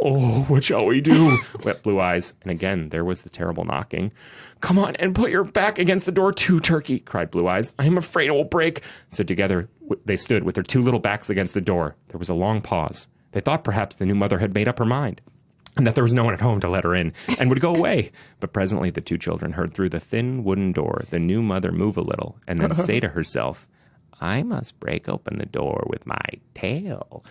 Oh, what shall we do? Wept Blue Eyes. And again, there was the terrible knocking. Come on and put your back against the door too, Turkey, cried Blue Eyes. I am afraid it will break. So together they stood with their two little backs against the door. There was a long pause. They thought perhaps the new mother had made up her mind, and that there was no one at home to let her in, and would go away. But presently the two children heard through the thin wooden door the new mother move a little, and then say to herself, I must break open the door with my tail.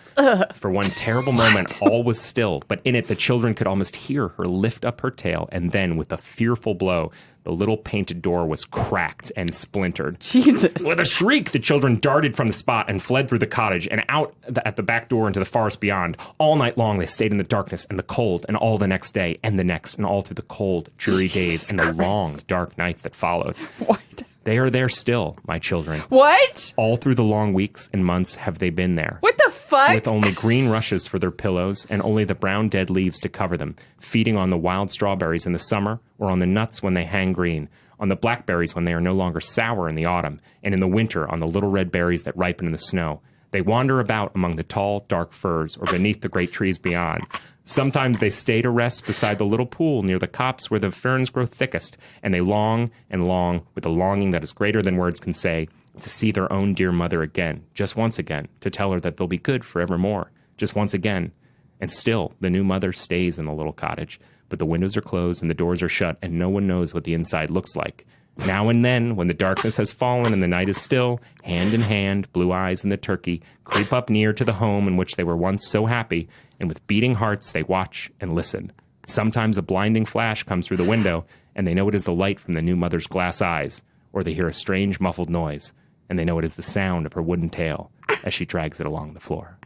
For one terrible moment, all was still, but in it the children could almost hear her lift up her tail, and then with a fearful blow, the little painted door was cracked and splintered. Jesus. With a shriek, the children darted from the spot and fled through the cottage and out at the back door into the forest beyond. All night long they stayed in the darkness and the cold, and all the next day and the next, and all through the cold, dreary days and the long, dark nights that followed. What? They are there still, my children. What? All through the long weeks and months have they been there. What the fuck? With only green rushes for their pillows and only the brown dead leaves to cover them, feeding on the wild strawberries in the summer or on the nuts when they hang green, on the blackberries when they are no longer sour in the autumn, and in the winter on the little red berries that ripen in the snow. They wander about among the tall, dark firs or beneath the great trees beyond. Sometimes they stay to rest beside the little pool near the copse where the ferns grow thickest, and they long and long with a longing that is greater than words can say, to see their own dear mother again, just once again, to tell her that they'll be good forevermore, just once again. And still, the new mother stays in the little cottage, but the windows are closed and the doors are shut, and no one knows what the inside looks like. Now and then, when the darkness has fallen and the night is still, hand in hand, Blue Eyes and the turkey creep up near to the home in which they were once so happy, and with beating hearts they watch and listen. Sometimes a blinding flash comes through the window, and they know it is the light from the new mother's glass eyes, or they hear a strange muffled noise, and they know it is the sound of her wooden tail as she drags it along the floor.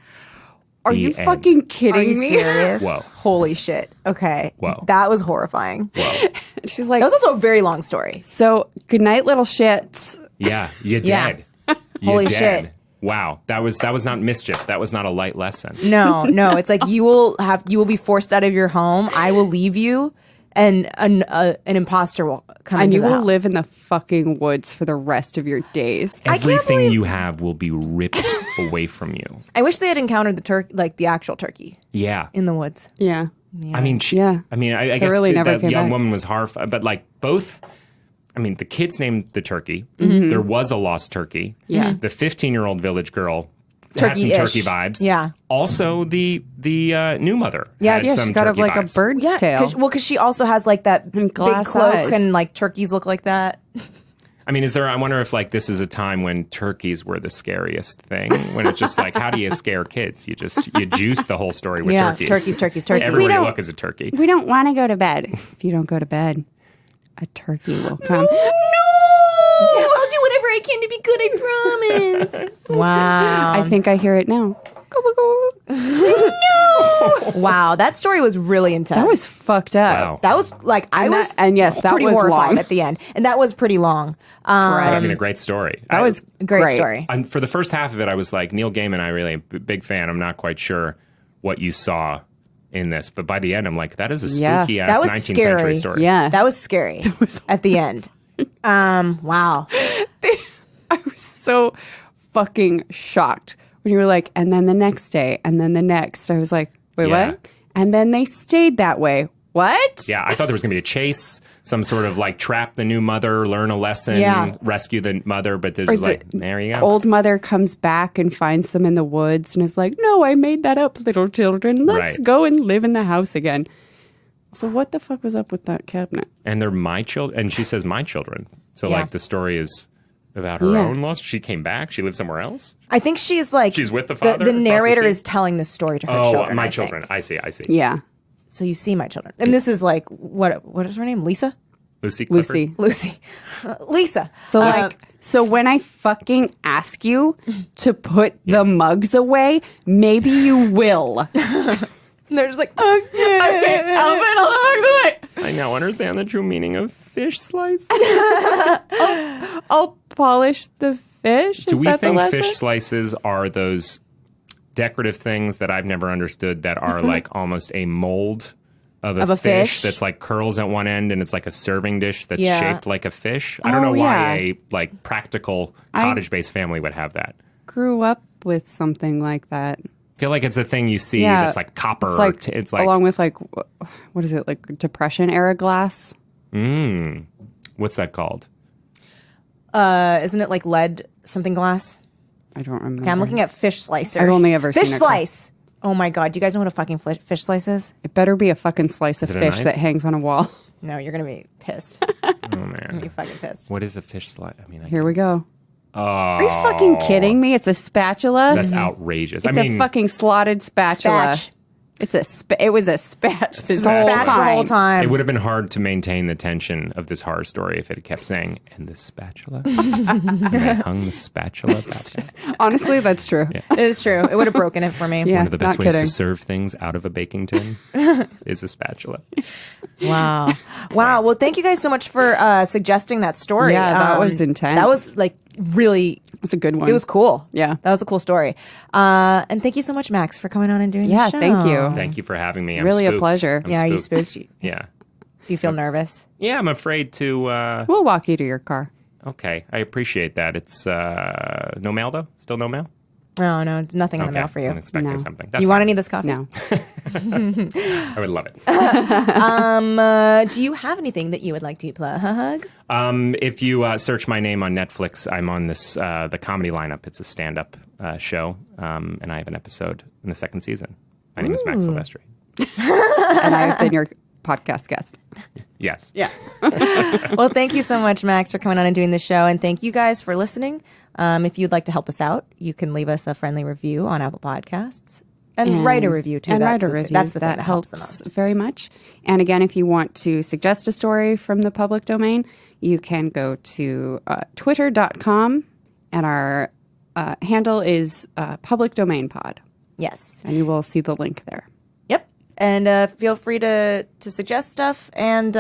Are you fucking kidding Are you me? serious? Whoa. Holy shit. Okay. Whoa. That was horrifying. Whoa. She's like, That was also a very long story. so good night, little shits. Yeah, you Yeah. dead. You Holy dead. shit. Wow, that was not mischief. That was not a light lesson. No, it's like you will be forced out of your home. I will leave you, and an imposter will come And into you the will house. live in the fucking woods for the rest of your days. Everything you have will be ripped away from you. I wish they had encountered the turkey, like the actual turkey, Yeah. in the woods. Yeah. I mean, Yeah. I guess really never that came young back. woman was horrified, but like both. I mean, the kids named the turkey. Mm-hmm. There was a lost turkey. Yeah. The 15-year-old village girl had some Turkey-ish. turkey vibes. Yeah. Also, the new mother. Yeah, had Yeah, some she's got turkey like vibes. a bird Yeah, tail. because she also has like that big glass cloak, eyes. and like turkeys look like that. I mean, I wonder if like this is a time when turkeys were the scariest thing. When it's just like, how do you scare kids? You juice the whole story with Yeah, turkeys. turkeys. Everybody don't- look as a turkey. We don't want to go to bed. If you don't go to bed, a turkey will come. I'll do whatever I can to be good. I promise. Wow. I think I hear it now. Wow, that story was really intense. That was fucked up. Wow. That was like I And was, that- and yes, that pretty was horrified long. at the end, and that was pretty long. I mean, a great story. That was Great story. And for the first half of it, I was like, Neil Gaiman, I really am a big fan. I'm not quite sure what you saw in this, but by the end, I'm like, that is a Yeah. spooky That ass was 19th scary. century story. Yeah. That was scary at the end. Wow. I was so fucking shocked when you were like, and then the next day, and then the next. I was like, wait, Yeah. what? And then they stayed that way. What? Yeah, I thought there was going to be a chase, some sort of like trap the new mother, learn a lesson, rescue the mother. But there's there you go. Old mother comes back and finds them in the woods and is like, no, I made that up, little children. Let's go and live in the house again. So what the fuck was up with that cabinet? And they're my children. And she says my children. So like the story is about her own loss. She came back. She lives somewhere else. I think she's like... She's with the father? The narrator is telling the story to her children, my I children. think. I see. Yeah. So you see my children. And this is like, what is her name? Lisa? Lucy Clifford? Lucy. Lisa. So so when I fucking ask you to put the mugs away, maybe you will. They're just like, okay, I'll put all the mugs away. I now understand the true meaning of fish slice. I'll polish the fish. Do we think fish slices are those decorative things that I've never understood that are like almost a mold of a fish that's like curls at one end and it's like a serving dish that's shaped like a fish? I don't know why a like practical cottage-based family would have that. Grew up with something like that. I feel like it's a thing you see that's like copper. It's like along with like, what is it, like Depression era glass? What's that called? Isn't it like lead something glass? I don't remember. Okay, I'm looking at fish slicer. I've only ever seen fish slice. Oh my god, do you guys know what a fucking fish slice is? It better be a fucking slice of fish that hangs on a wall. No, you're gonna be pissed. Oh man, you're gonna be fucking pissed. What is a fish slice? I mean, here we go. Oh, are you fucking kidding me? It's a spatula. That's outrageous. It's a fucking slotted spatula. It's it was a spatch the whole time. It would have been hard to maintain the tension of this horror story if it had kept saying, and the spatula. And they hung the spatula back. Honestly, that's true. Yeah. It is true. It would have broken it for me. Yeah, one of the best ways to serve things out of a baking tin is a spatula. Wow. Well, thank you guys so much for suggesting that story. Yeah, that was intense. That was like really... It's a good one. It was cool. Yeah. That was a cool story. And thank you so much, Max, for coming on and doing the show. Thank you. Thank you for having me. I'm really spooked. a pleasure. Are you spooked? Yeah. Do you feel nervous? Yeah, I'm afraid to... We'll walk you to your car. Okay, I appreciate that. It's no mail, though? Still no mail? No, it's nothing in the mail for you. I'm expecting something. That's you want any of this coffee? No. I would love it. Do you have anything that you would like to plug? If you search my name on Netflix, I'm on this the comedy lineup. It's a stand-up show, and I have an episode in the second season. My name is Max Silvestri. And I have been your podcast guest. Yes. Yeah. Well, thank you so much, Max, for coming on and doing this show. And thank you guys for listening. If you'd like to help us out, you can leave us a friendly review on Apple Podcasts and write a review too. That's the thing that helps the most. Very much. And again, if you want to suggest a story from the public domain, you can go to twitter.com and our handle is public domain pod. Yes. And you will see the link there. Yep. And feel free to suggest stuff. And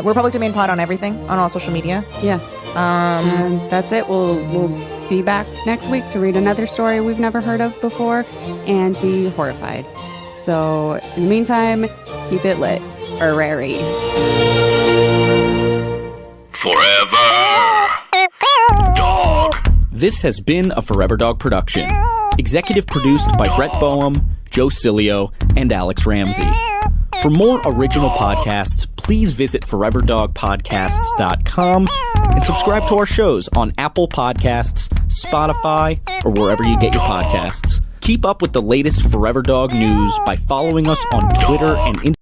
we're Public Domain Pod on everything, on all social media. Yeah. And that's it. We'll be back next week to read another story we've never heard of before and be horrified. So in the meantime, keep it lit. Rary. Forever Dog. This has been a Forever Dog production. Executive produced by Brett Boehm, Joe Cilio, and Alex Ramsey. For more original podcasts, please visit foreverdogpodcasts.com and subscribe to our shows on Apple Podcasts, Spotify, or wherever you get your podcasts. Keep up with the latest Forever Dog news by following us on Twitter and Instagram.